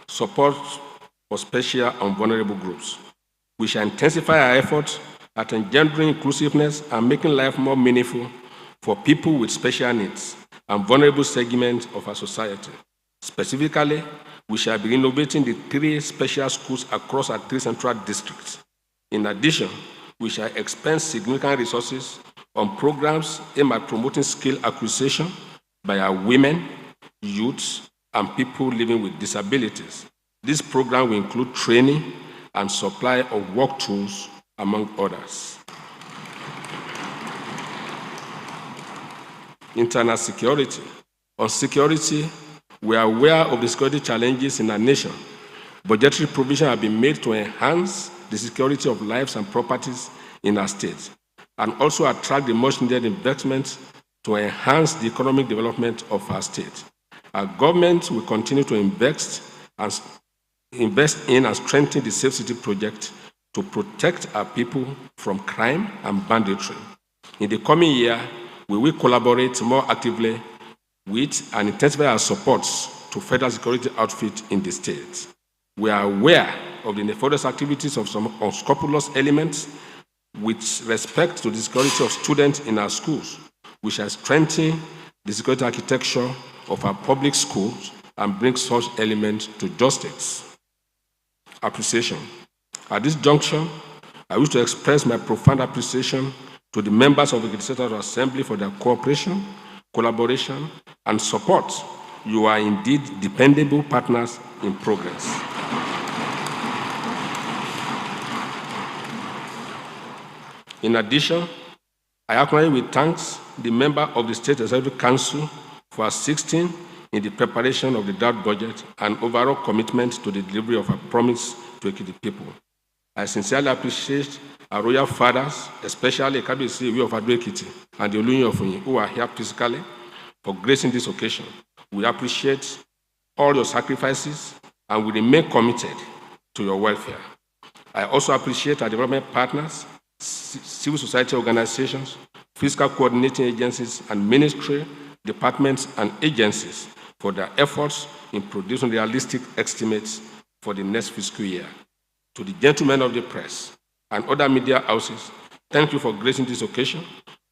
Support for special and vulnerable groups. We shall intensify our efforts at engendering inclusiveness and making life more meaningful for people with special needs and vulnerable segments of our society. Specifically, we shall be renovating the 3 special schools across our 3 central districts. In addition, we shall expend significant resources on programs aimed at promoting skill acquisition by our women, youths, and people living with disabilities. This program will include training and supply of work tools, among others. Internal security. On security, we are aware of the security challenges in our nation. Budgetary provision have been made to enhance the security of lives and properties in our state, and also attract the much-needed investment to enhance the economic development of our state. Our government will continue to invest in and strengthen the Safe City project to protect our people from crime and banditry. In the coming year, we will collaborate more actively with and intensify our supports to federal security outfits in the state. We are aware of the nefarious activities of some unscrupulous elements with respect to the security of students in our schools. We shall strengthen the security architecture of our public schools and bring such elements to justice. Appreciation. At this juncture, I wish to express my profound appreciation to the members of the Legislative Assembly for their cooperation, collaboration, and support. You are indeed dependable partners in progress. In addition, I acknowledge with thanks the member of the State Executive Council for assisting in the preparation of the draft budget and overall commitment to the delivery of a promise to Ekiti people. I sincerely appreciate our royal fathers, especially Kabiyesi of Ekiti and the Oluyin of Oyin, who are here physically for gracing this occasion. We appreciate all your sacrifices and we remain committed to your welfare. I also appreciate our development partners, civil society organizations, fiscal coordinating agencies, and ministry departments, and agencies for their efforts in producing realistic estimates for the next fiscal year. To the gentlemen of the press and other media houses, thank you for gracing this occasion.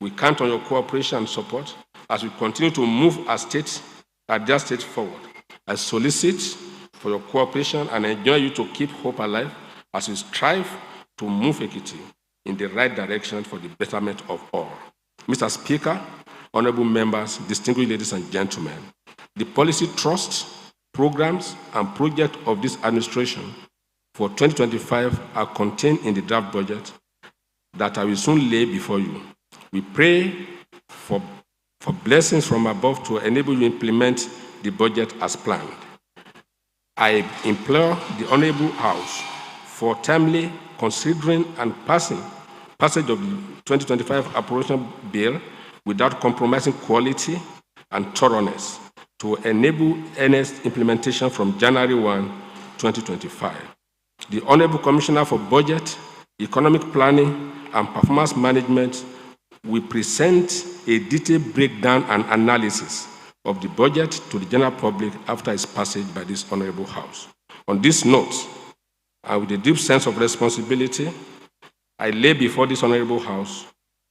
We count on your cooperation and support as we continue to move our dear state forward. I solicit for your cooperation and enjoin you to keep hope alive as we strive to move Ekiti in the right direction for the betterment of all. Mr. Speaker, honorable members, distinguished ladies and gentlemen, the policy trusts, programs, and projects of this administration for 2025 are contained in the draft budget that I will soon lay before you. We pray for blessings from above to enable you to implement the budget as planned. I implore the Honorable House for timely considering and passage of the 2025 appropriation bill without compromising quality and thoroughness to enable earnest implementation from January 1, 2025. The Honorable Commissioner for Budget, Economic Planning, and Performance Management will present a detailed breakdown and analysis of the budget to the general public after its passage by this Honorable House. On this note, and with a deep sense of responsibility, I lay before this Honorable House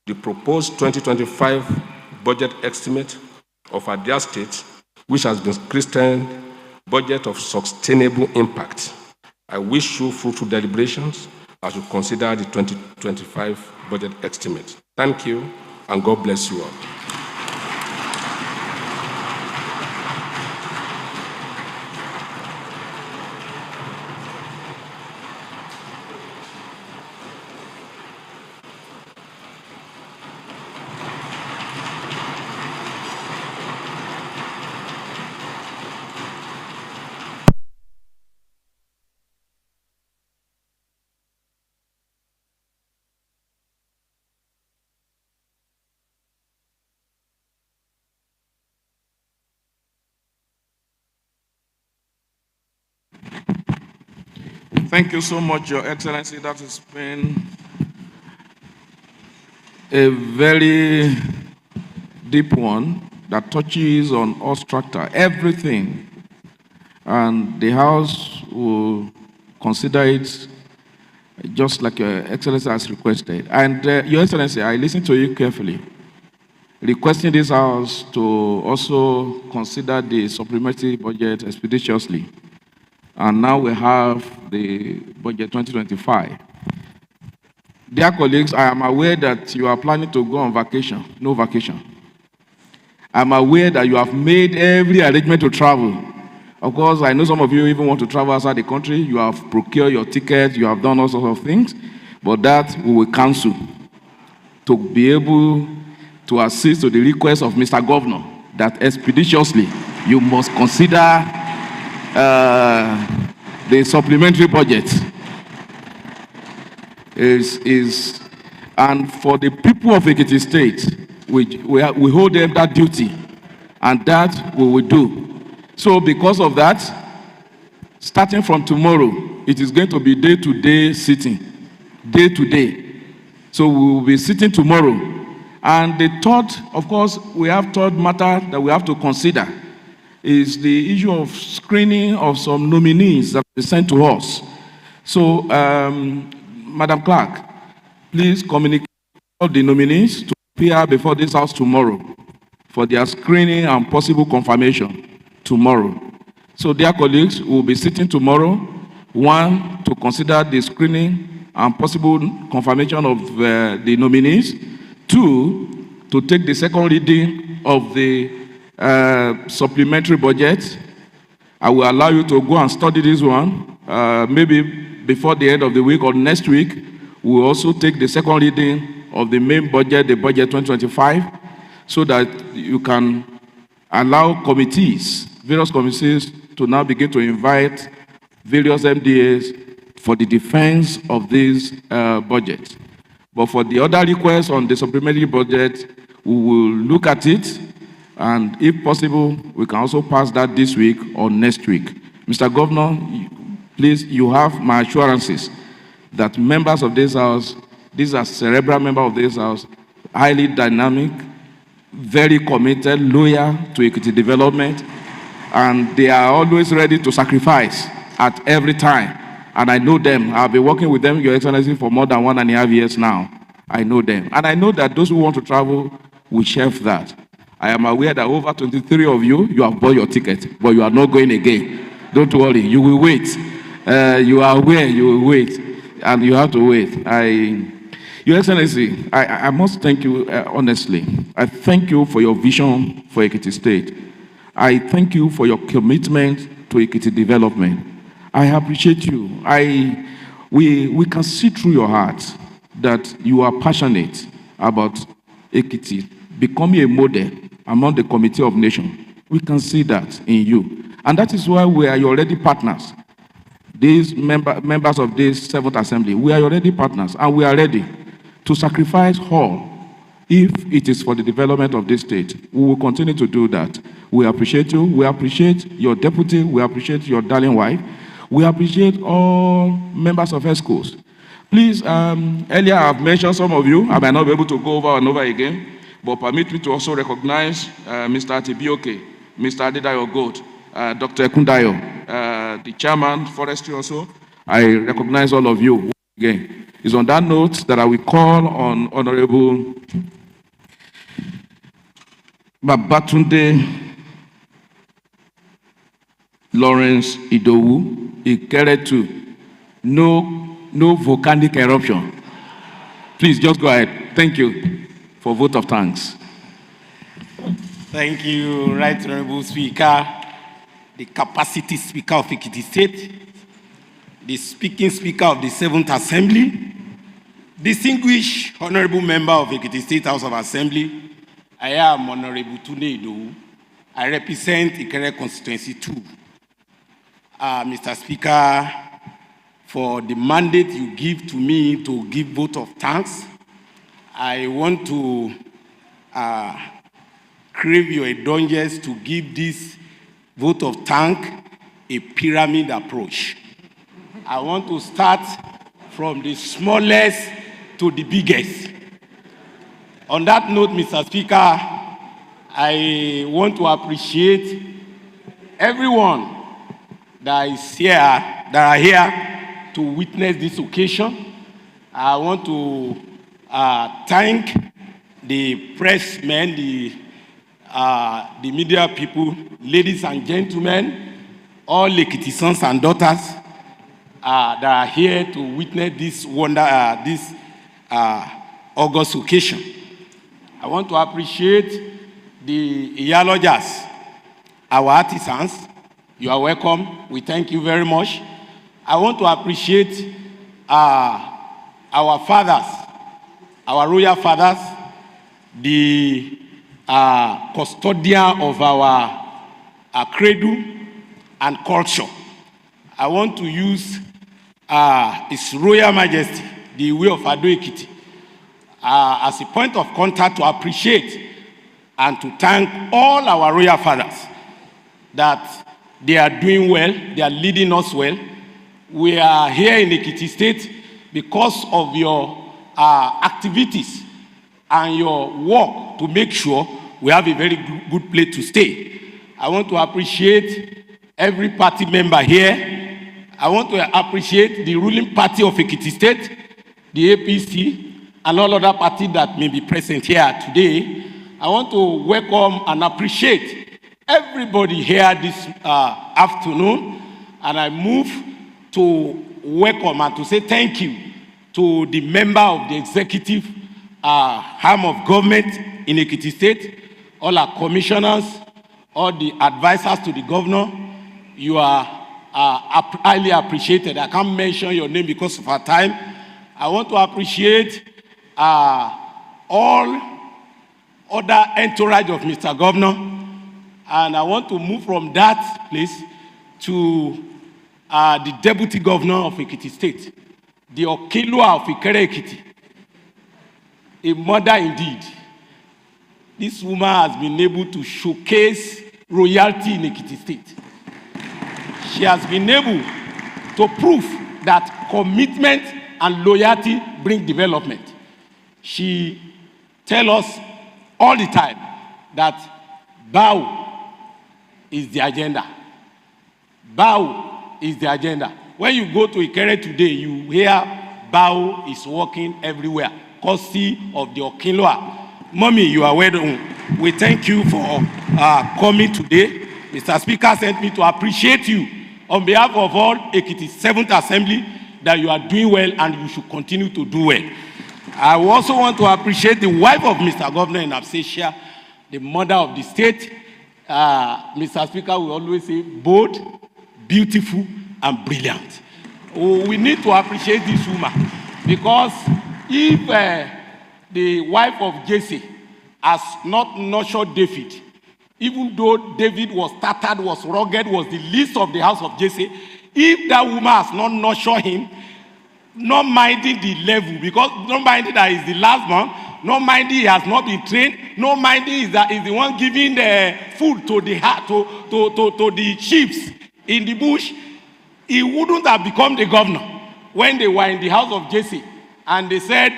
the proposed 2025 budget estimate of our dear state, which has been christened Budget of Sustainable Impact. I wish you fruitful deliberations as we consider the 2025 budget estimate. Thank you, and God bless you all. Thank you so much, Your Excellency. That has been a very deep one that touches on all structure, everything. And the House will consider it just like Your Excellency has requested. And Your Excellency, I listened to you carefully, requesting this House to also consider the supplementary budget expeditiously. And now we have the budget 2025. Dear colleagues, I am aware that you are planning to go on vacation, no vacation. I'm aware that you have made every arrangement to travel. Of course, I know some of you even want to travel outside the country. You have procured your tickets, you have done all sorts of things, but that we will cancel to be able to assist to the request of Mr. Governor that expeditiously you must consider the supplementary budget and for the people of Ekiti State, we hold them that duty, and that we will do. So because of that, starting from tomorrow, it is going to be day-to-day sitting, day-to-day. So we will be sitting tomorrow. And the third, of course, we have third matter that we have to consider is the issue of screening of some nominees that were sent to us. So, Madam Clerk, please communicate all the nominees to appear before this House tomorrow for their screening and possible confirmation tomorrow. So, dear colleagues, we will be sitting tomorrow, one, to consider the screening and possible confirmation of the nominees, two, to take the second reading of the supplementary budget. I will allow you to go and study this one. Maybe before the end of the week or next week, we will also take the second reading of the main budget, the budget 2025, so that you can allow committees, various committees, to now begin to invite various MDAs for the defense of this budget. But for the other requests on the supplementary budget, we will look at it, and if possible, we can also pass that this week or next week. Mr. Governor, please, you have my assurances that members of this House, these are cerebral members of this House, highly dynamic, very committed, loyal to Ekiti development, and they are always ready to sacrifice at every time. And I know them. I've been working with them, Your Excellency, for more than 1.5 years now. I know them. And I know that those who want to travel will chef that. I am aware that over 23 of you have bought your ticket, but you are not going again. Don't worry, you will wait. You are aware you will wait, and you have to wait. Your Excellency, I must thank you honestly. I thank you for your vision for Ekiti State. I thank you for your commitment to Ekiti development. I appreciate you. We can see through your heart that you are passionate about Ekiti becoming a model among the Committee of Nations. We can see that in you. And that is why we are already partners. These members of this 7th Assembly, we are already partners, and we are ready to sacrifice all if it is for the development of this state. We will continue to do that. We appreciate you. We appreciate your deputy. We appreciate your darling wife. We appreciate all members of ESCOs. Please, earlier I've mentioned some of you. I might not be able to go over and over again, but permit me to also recognize Mr. Atibioke, Mr. Adedayo Gold, Dr. Ekundayo, the chairman, Forestry also. I recognize all of you again. It's on that note that I will call on Honorable Babatunde Lawrence Idowu, Ikeretu. No volcanic eruption. Please just go ahead. Thank you for vote of thanks. Thank you, Right Honorable Speaker, the capacity Speaker of Ekiti State, the speaking Speaker of the 7th Assembly, distinguished Honorable Member of Ekiti State House of Assembly. I am Honorable Tunde Idowu. I represent Ikere Constituency 2. Mr. Speaker, for the mandate you give to me to give vote of thanks, I want to crave your indulgence to give this vote of thanks a pyramid approach. I want to start from the smallest to the biggest. On that note, Mr. Speaker, I want to appreciate everyone that is here, that are here to witness this occasion. I want to thank the press men, the media people, ladies and gentlemen, all Ekiti sons and daughters that are here to witness this this August occasion. I want to appreciate the Iyalojas, our artisans. You are welcome. We thank you very much. I want to appreciate our fathers, our royal fathers, the custodian of our cradle and culture. I want to use His Royal Majesty, the Iwe of Ado Ekiti, as a point of contact to appreciate and to thank all our royal fathers that they are doing well, they are leading us well. We are here in Ekiti State because of your activities and your work to make sure we have a very good place to stay. I want to appreciate every party member here. I want to appreciate the ruling party of Ekiti State, the APC, and all other parties that may be present here today. I want to welcome and appreciate everybody here this afternoon, and I move to welcome and to say thank you to the member of the executive arm of government in Ekiti State, all our commissioners, all the advisors to the governor. You are highly appreciated. I can't mention your name because of our time. I want to appreciate all other entourage of Mr. Governor. And I want to move from that place to the Deputy Governor of Ekiti State, the Okelua of Ikere Ekiti, a mother indeed. This woman has been able to showcase royalty in Ekiti State. She has been able to prove that commitment and loyalty bring development. She tells us all the time that bow is the agenda. Bow is the agenda. When you go to Ikere today, you hear bow is working everywhere, courtesy of the Okinloa. Mommy, you are well done. We thank you for coming today. Mr. Speaker sent me to appreciate you on behalf of all Ekiti 7th Assembly, that you are doing well and you should continue to do well. I also want to appreciate the wife of Mr. Governor in absentia, the mother of the state. Mr. Speaker, we always say bold, beautiful, and brilliant. We need to appreciate this woman, because if the wife of Jesse has not nurtured David, even though David was tattered, was rugged, was the least of the house of Jesse, if that woman has not nurtured him, not minding the level, because not minding that he's the last one, not minding he has not been trained, not minding is that is the one giving the food to the sheep in the bush, he wouldn't have become the governor. When they were in the house of Jesse, and they said,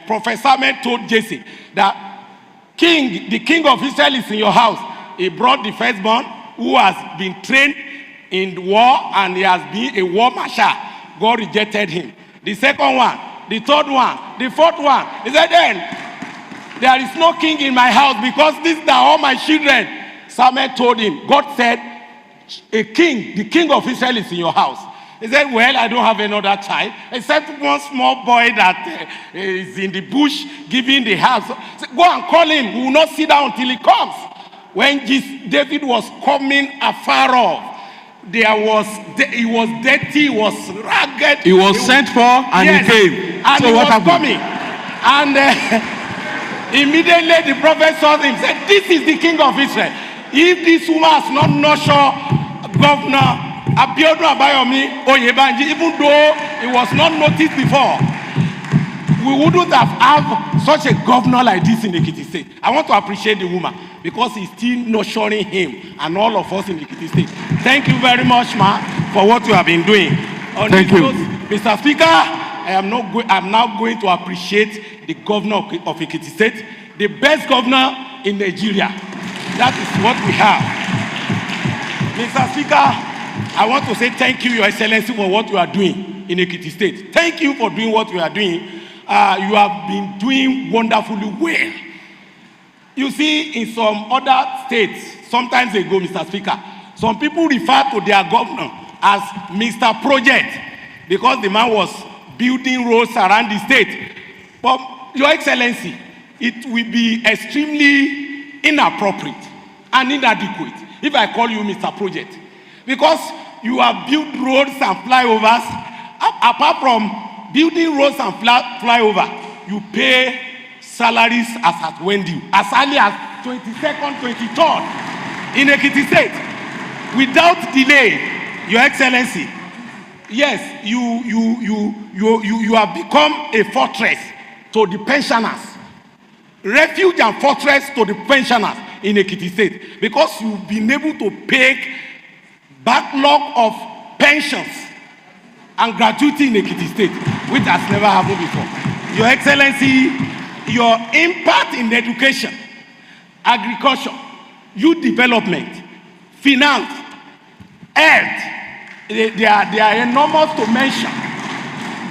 Prophet Samuel told Jesse that the king of Israel is in your house. He brought the firstborn who has been trained in war and he has been a war marshal. God rejected him. The second one, the third one, the fourth one. He said, then there is no king in my house because these are all my children. Samuel told him, God said, a king, the king of Israel is in your house. He said, well, I don't have another child, except one small boy that is in the bush giving the house. So go and call him. We will not sit down until he comes. When David was coming afar off, he was dirty, he was ragged. He was sent for and yes, he came. And so he what was happened? Coming. And immediately the prophet saw him, said, this is the king of Israel. If this woman has not nurtured Governor Abiodun Abayomi Oyebanji, even though it was not noticed before, we wouldn't have such a governor like this in Ekiti State. I want to appreciate the woman because he's still nurturing him and all of us in Ekiti State. Thank you very much, ma, for what you have been doing. Thank you. Mr. Speaker, I'm now going to appreciate the governor of Ekiti State, the best governor in Nigeria. That is what we have. Mr. Speaker, I want to say thank you, Your Excellency, for what you are doing in Ekiti State. Thank you for doing what you are doing. You have been doing wonderfully well. You see, in some other states, sometimes ago, Mr. Speaker, some people refer to their governor as Mr. Project because the man was building roads around the state. But, Your Excellency, it will be extremely inappropriate and inadequate if I call you Mr. Project. Because you have built roads and flyovers. Apart from building roads and flyover, you pay salaries as at when due, as early as 22nd, 23rd in Ekiti State, without delay. Your Excellency, yes, you have become a fortress to the pensioners, refuge and fortress to the pensioners in Ekiti State, because you've been able to pay backlog of pensions and gratuity in Ekiti State, which has never happened before. Your Excellency, your impact in education, agriculture, youth development, finance, health, they are enormous to mention,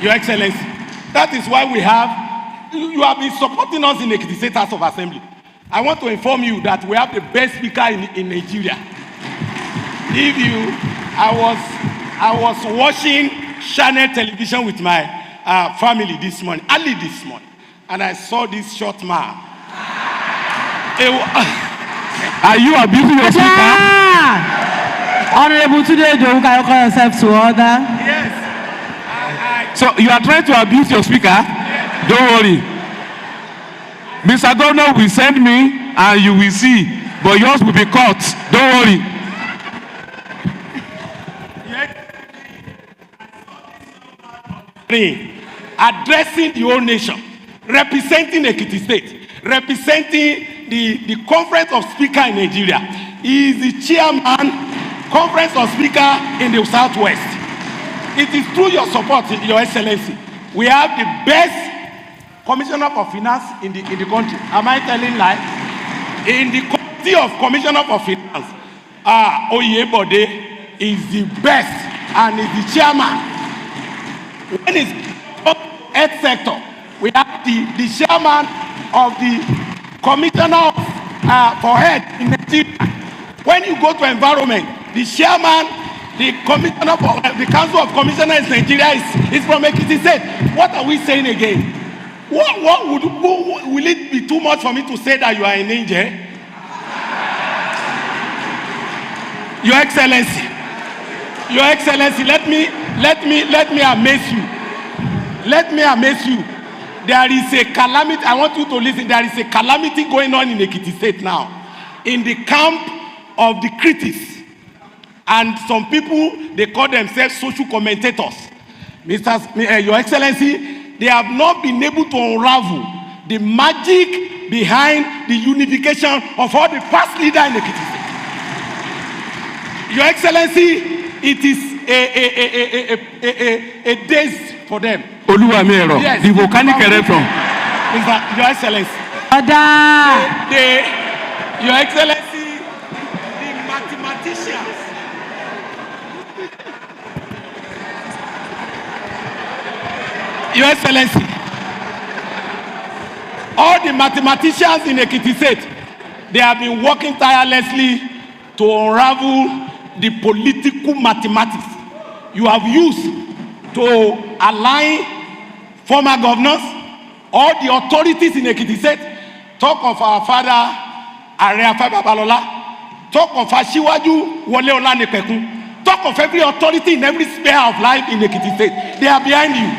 Your Excellency. That is why you have been supporting us in Ekiti State House of Assembly. I want to inform you that we have the best speaker in Nigeria. I was watching channel television with my family this morning, early this morning, and I saw this short man. Are you abusing your speaker? Honorable today, don't call yourself to order. Yes. So you are trying to abuse your speaker? Yes. Don't worry. Mr. Governor will send me and you will see, but yours will be caught. Don't worry. Addressing the whole nation, representing Ekiti State, representing the Conference of Speakers in Nigeria. He is the chairman, Conference of Speakers in the Southwest. It is through your support, Your Excellency, we have the best Commissioner for Finance in the country. Am I telling lies? In the Committee of Commissioner for Finance, Oyebode is the best and is the chairman. When it's health sector, we have the chairman of the Commissioner for Health in Nigeria. When you go to environment, the chairman, the commissioner for the Council of Commissioners in Nigeria is from Ekiti State. What are we saying again? Will it be too much for me to say that you are an angel? Your Excellency, let me amaze you. Let me amaze you. There is a calamity. I want you to listen. There is a calamity going on in Ekiti State now, in the camp of the critics, and some people, they call themselves social commentators. Your Excellency, they have not been able to unravel the magic behind the unification of all the past leaders in Ekiti State. Your Excellency, it is a days for them. Yes, the volcanic eruption. Your Excellency. Your Excellency, the mathematicians. Your Excellency, all the mathematicians in Ekiti State, they have been working tirelessly to unravel the political mathematics you have used to align former governors, all the authorities in Ekiti State. Talk of our father, Ààrẹ Babalola. Talk of Asiwaju Wole Olanipekun. Talk of every authority in every sphere of life in Ekiti State. They are behind you.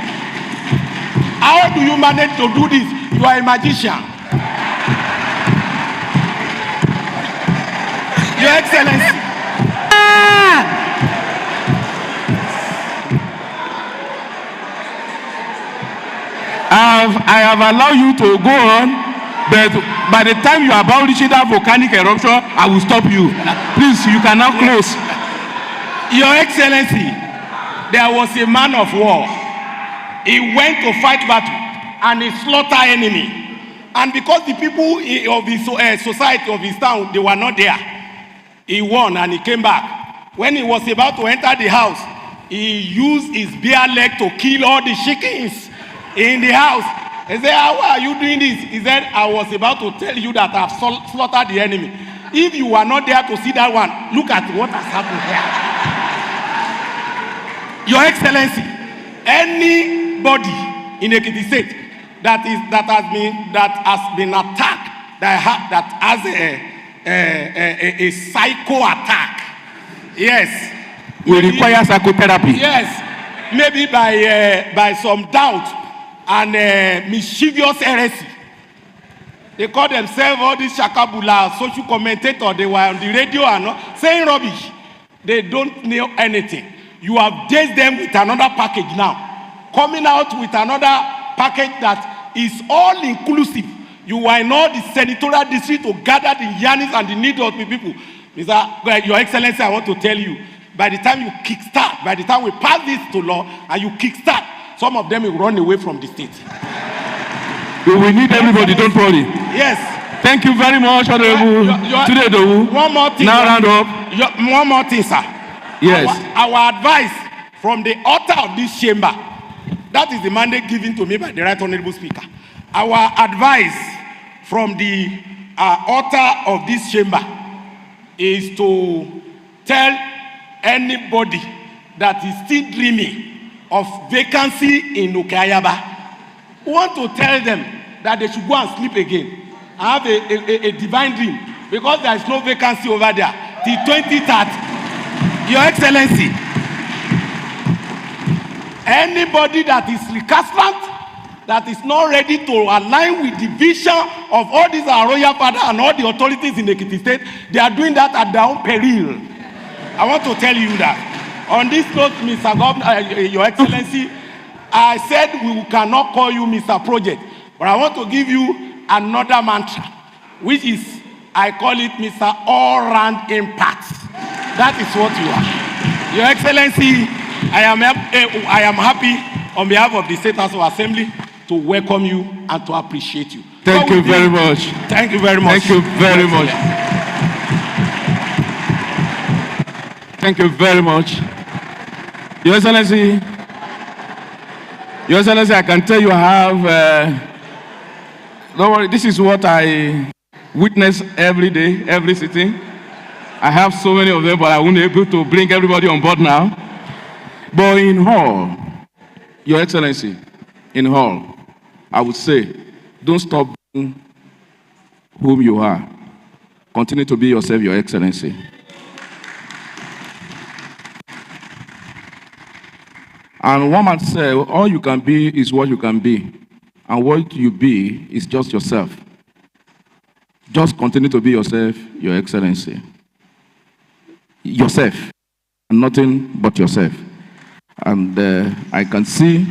How do you manage to do this? You are a magician. Your Excellency. I have allowed you to go on, but by the time you are about reaching that volcanic eruption, I will stop you. Please, you can now close. Your Excellency, there was a man of war. He went to fight battle and he slaughtered enemy. And because the people of his society of his town, they were not there, he won and he came back. When he was about to enter the house, he used his bare leg to kill all the chickens in the house. He said, how are you doing this? He said, I was about to tell you that I've slaughtered the enemy. If you were not there to see that one, look at what has happened here. Your Excellency, anybody in Ekiti State that has been attacked, that has a psycho attack, yes, will require psychotherapy. Yes, maybe by some doubt and mischievous heresy. They call themselves all these shakabula social commentators. They were on the radio and saying rubbish. They don't know anything. You have dazed them with another package now, coming out with another package that is all inclusive. You were in all the senatorial district to gather the yearnings and the needs of the people. Your Excellency, I want to tell you, by the time you kickstart, by the time we pass this to law and you kickstart, some of them will run away from the state. We need everybody, don't worry. Yes. Thank you very much, Honorable. One more thing. Now round up. One more thing, sir. Yes. Our advice from the altar of this chamber, that is the mandate given to me by the Right Honorable Speaker. Our advice from the altar of this chamber is to tell anybody that is still dreaming of vacancy in Okayaba. We want to tell them that they should go and sleep again. I have a divine dream, because there is no vacancy over there till 2030. Your Excellency, anybody that is recalcitrant, that is not ready to align with the vision of all these our royal father and all the authorities in Ekiti State, they are doing that at their own peril. I want to tell you that. On this note, Mr. Governor, Your Excellency, I said we cannot call you Mr. Project, but I want to give you another mantra, which is, I call it Mr. All-Round Impact. That is what you are. Your Excellency, I am happy on behalf of the State House of Assembly to welcome you and to appreciate you. Thank you very much. Thank you very much. Thank you very much. Thank you very much. Your Excellency, I can tell you I have, don't worry, this is what I witness every day, every sitting. I have so many of them, but I won't be able to bring everybody on board now. But in all, Your Excellency, in all, I would say, don't stop being whom you are. Continue to be yourself, Your Excellency. And one man said, all you can be is what you can be. And what you be is just yourself. Just continue to be yourself, Your Excellency. Yourself, and nothing but yourself. And I can see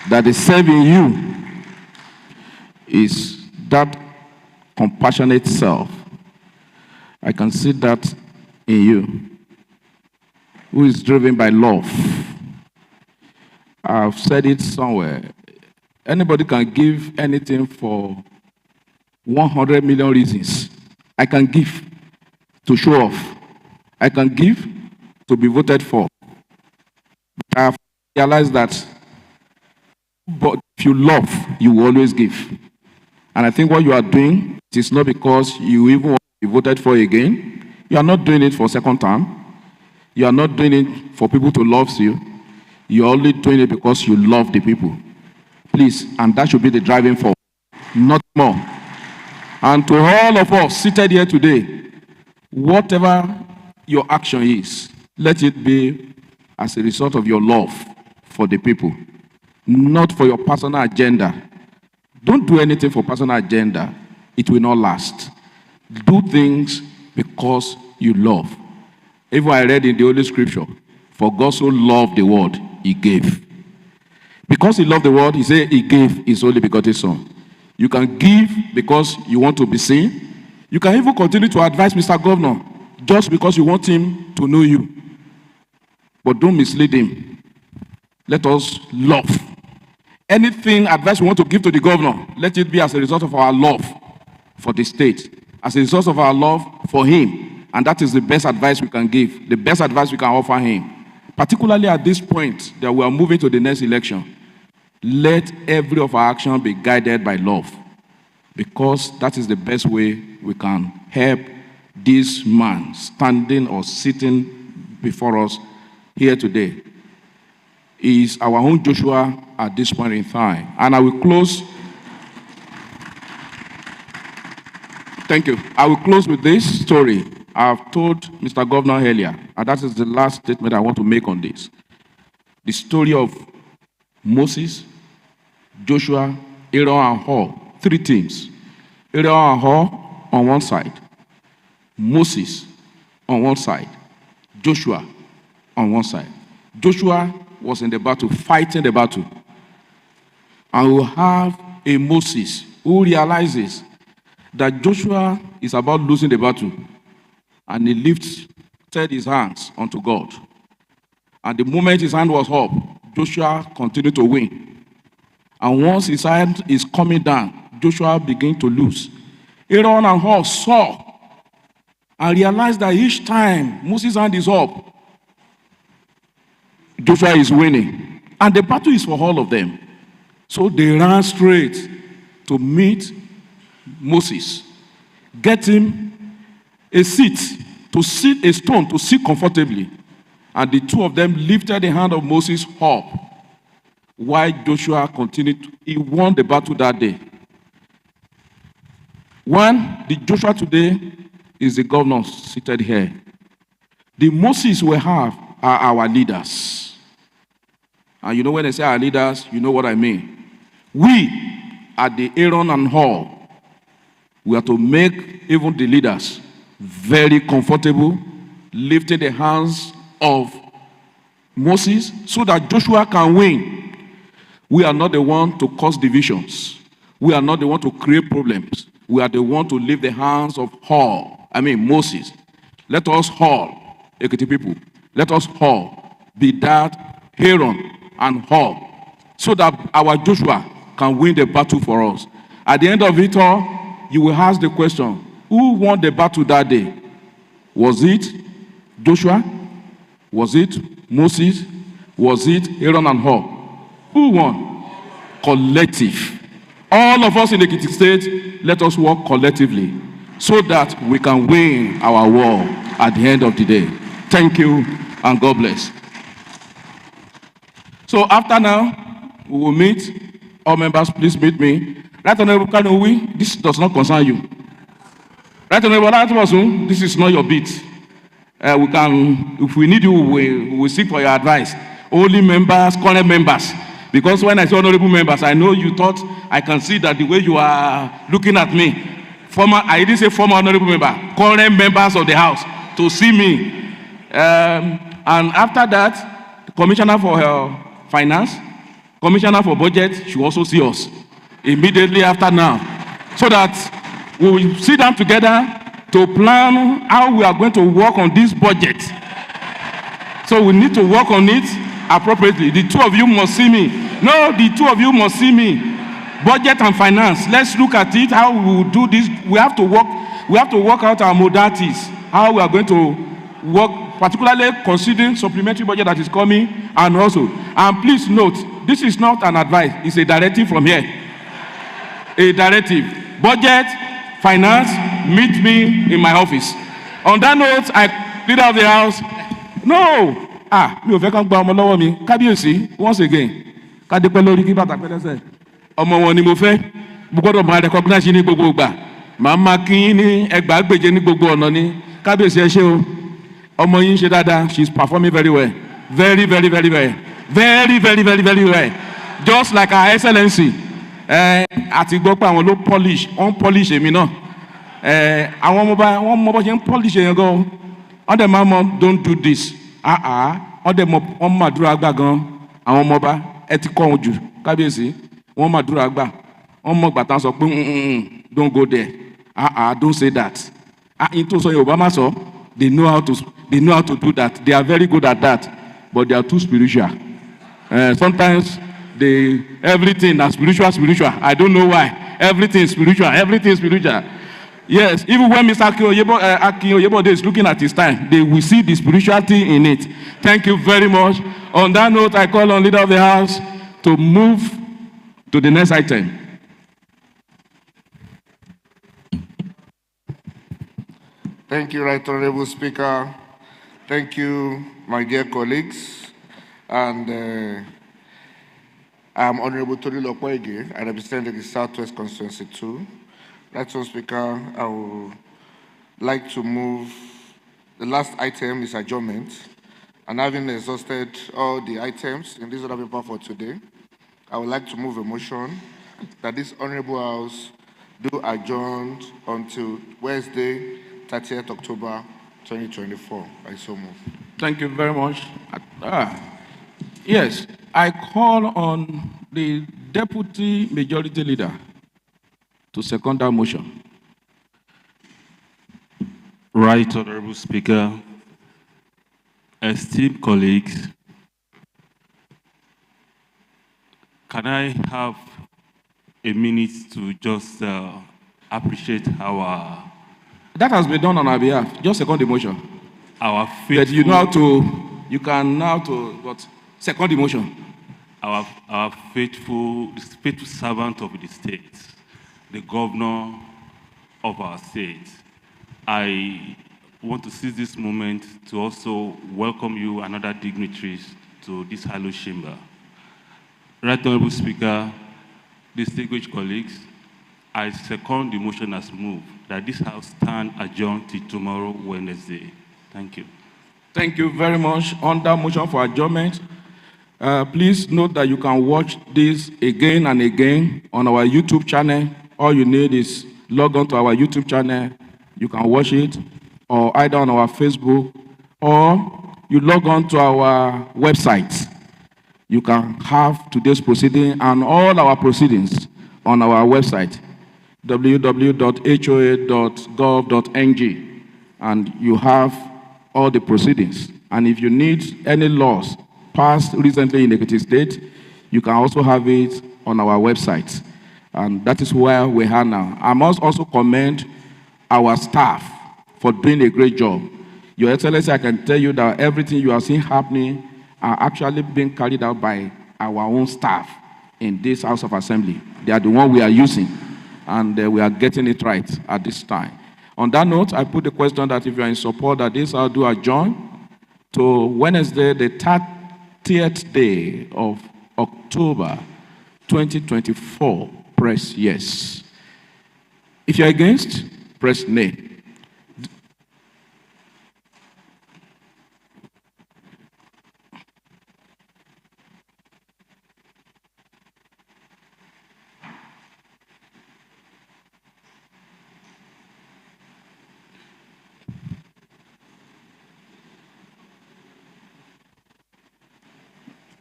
that the self in you is that compassionate self. I can see that in you, who is driven by love. I've said it somewhere. Anybody can give anything for 100 million reasons. I can give to show off. I can give to be voted for. But I have realized that but if you love, you will always give. And I think what you are doing, it is not because you even want to be voted for again. You are not doing it for second time. You are not doing it for people to love you. You are only doing it because you love the people. Please, and that should be the driving force, not more. And to all of us seated here today, whatever your action is, let it be as a result of your love for the people, not for your personal agenda. Don't do anything for personal agenda. It will not last. Do things because you love. Even I read in the Holy Scripture, for God so loved the world, he gave. Because he loved the world, he said he gave his only begotten son. You can give because you want to be seen. You can even continue to advise Mr. Governor just because you want him to know you. But don't mislead him. Let us love. Anything advice we want to give to the governor, let it be as a result of our love for the state, as a result of our love for him. And that is the best advice we can give, the best advice we can offer him. Particularly at this point that we are moving to the next election, let every of our action be guided by love, because that is the best way we can help this man standing or sitting before us here today. He is our own Joshua at this point in time. And I will close. Thank you. I will close with this story. I've told Mr. Governor earlier, and that is the last statement I want to make on this. The story of Moses, Joshua, Aaron, and Hur. Three teams. Aaron and Hur on one side. Moses on one side. Joshua on one side. Joshua was in the battle, fighting the battle. And we have a Moses who realizes that Joshua is about losing the battle. And he lifted his hands unto God. And the moment his hand was up, Joshua continued to win. And once his hand is coming down, Joshua began to lose. Aaron and Hur saw and realized that each time Moses' hand is up, Joshua is winning. And the battle is for all of them. So they ran straight to meet Moses, get him a seat, to sit, a stone to sit comfortably. And the two of them lifted the hand of Moses up while Joshua continued. He won the battle that day. One, the Joshua today is the governor seated here. The Moses we have are our leaders. And you know when I say our leaders, you know what I mean. We are the Aaron and Hur. We are to make even the leaders very comfortable, lifting the hands of Moses so that Joshua can win. We are not the one to cause divisions. We are not the one to create problems. We are the one to lift the hands of Moses. Let us all, Ekiti people, let us all be that Aaron and Hur, so that our Joshua can win the battle for us. At the end of it all, you will ask the question, who won the battle that day? Was it Joshua? Was it Moses? Was it Aaron and Hur? Who won? Collective. All of us in Ekiti State, let us work collectively so that we can win our war at the end of the day. Thank you and God bless. So after now, we will meet. All members, please meet me. Right Honorable Kanowi, this does not concern you. Right Honorable Latimasun, this is not your beat. We can, if we need you, we will seek for your advice. Only members, current members. Because when I say honorable members, I know you thought I can see that the way you are looking at me. I didn't say former honorable member, current members of the house to see me. And after that, the Commissioner for Finance, Commissioner for Budget should also see us immediately after now, so that we will sit down together to plan how we are going to work on this budget. So we need to work on it appropriately. The two of you must see me. No, the two of you must see me. Budget and finance. Let's look at it, how we will do this. We have to work out our modalities, how we are going to work, particularly considering supplementary budget that is coming, and also, and please note, this is not an advice, it's a directive from here. A directive. Budget, finance, meet me in my office. On that note, I leader of the house. No! Mi ò fẹ́ kán gba ọmọ lọ́wọ́ mi. Kábíyèsí, once again, kádépẹ́ lórí kí bàtà pẹ́lẹ́sẹ̀. Ọmọ wọn ni mo fẹ́. Mo gbọ́dọ̀ máa recognize ní gbogbo ìgbà. Màá máa kí yín ní ẹgbàágbèje ní gbogbo ọ̀nà ni. Kábíyèsí ẹ ṣé o. Ọmọ yín ṣe dáadáa. She's performing very well. Very, very, very well. Very, very, very, very well. Just like Her Excellency. Àti gbọ́ pé àwọn ló polish, wọ́n polish èmi náà. Àwọn ọmọ bá wọ́n mọ bó ṣe ń polish èèyàn gan. Wọ́n dẹ̀ máa mọ don't do this. Wọ́n dẹ̀ mọ wọ́n máa dúró àgbà gan. Àwọn ọmọ bá ẹ ti kọ́ wọn jù. Kábíyèsí wọ́n máa dúró àgbà. Wọ́n mọ gbàtà sọ pé don't go there. Don't say that. In tó sọ Yorùbá máa sọ. They know how to do that. They are very good at that. But they are too spiritual. Sometimes everything is spiritual. I don't know why. Everything is spiritual. Yes, even when Mr. Akin Oyebode is looking at his time, they will see the spirituality in it. Thank you very much. On that note, I call on leader of the house to move to the next item. Thank you, Right Honorable Speaker. Thank you, my dear colleagues. And I'm Honorable Tony Lokwege. I represent the Southwest Constituency 2. Right Honorable Speaker, I would like to move. The last item is adjournment. And having exhausted all the items in this order paper for today, I would like to move a motion that this Honorable House do adjourn until Wednesday, 30th October 2024. I so move. Thank you very much. Yes, I call on the Deputy Majority Leader to second that motion. Right Honorable Speaker, esteemed colleagues, can I have a minute to just appreciate our... That has been done on our behalf. Just second the motion. Our faithful... But you know how to, you can now to, but second the motion. Our faithful servant of the state, the governor of our state. I want to seize this moment to also welcome you and other dignitaries to this hallowed chamber. Right Honorable Speaker, distinguished colleagues, I second the motion as moved that this House stand adjourned till tomorrow, Wednesday. Thank you. Thank you very much. On that motion for adjournment, please note that you can watch this again and again on our YouTube channel. All you need is log on to our YouTube channel. You can watch it, or either on our Facebook, or you log on to our website. You can have today's proceeding and all our proceedings on our website, www.hoa.gov.ng, and you have all the proceedings. And if you need any laws passed recently in Ekiti State, you can also have it on our website. And that is where we are now. I must also commend our staff for doing a great job. Your Excellency, I can tell you that everything you are seeing happening are actually being carried out by our own staff in this House of Assembly. They are the one we are using, and we are getting it right at this time. On that note, I put the question that if you are in support that this I'll do adjourn to Wednesday, the 30th day of October 2024, press yes. If you're against, press nay.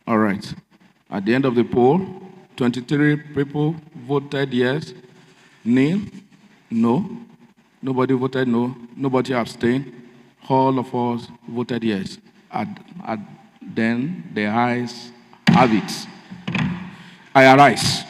All right. At the end of the poll, 23 people voted yes, nay, no. Nobody voted no. Nobody abstained. All of us voted yes. Then the ayes have it. I arise.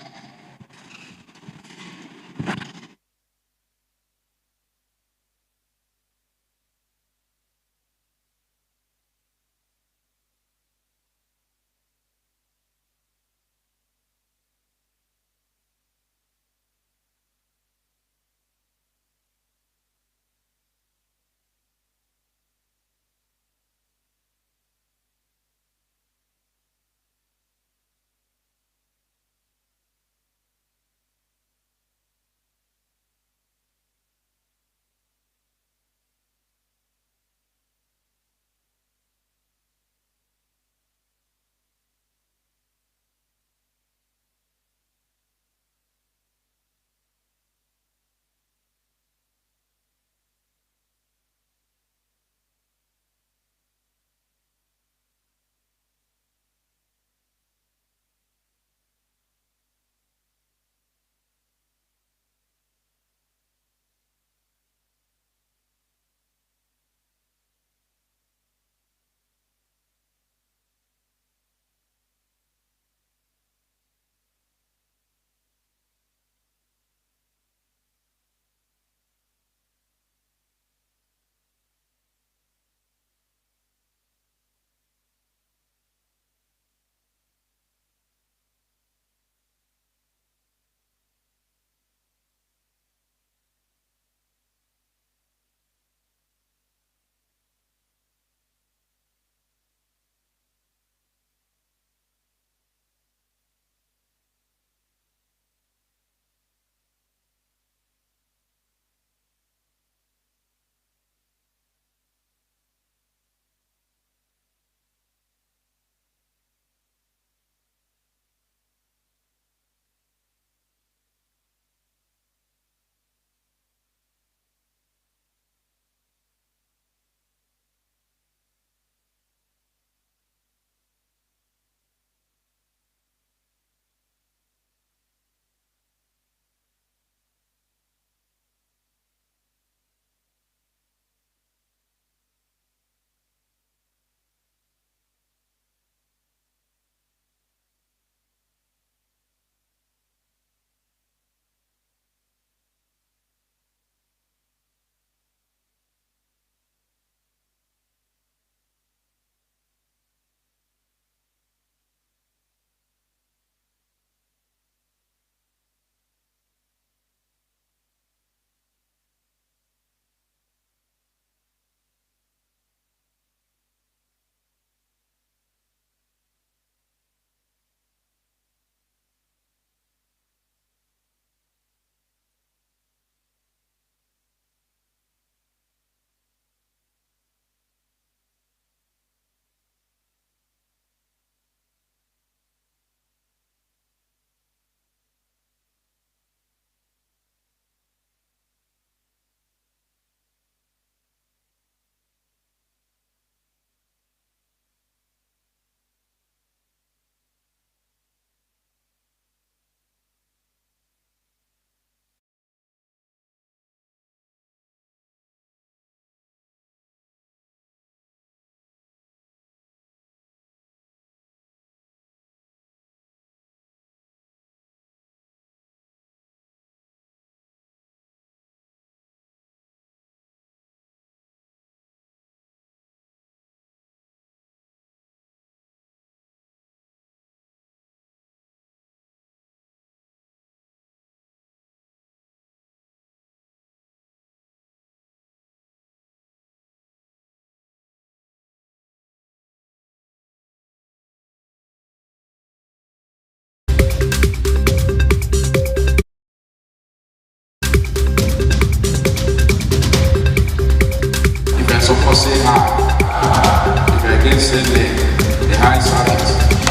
support, say aye. If you're against, say nay. The ayes have it.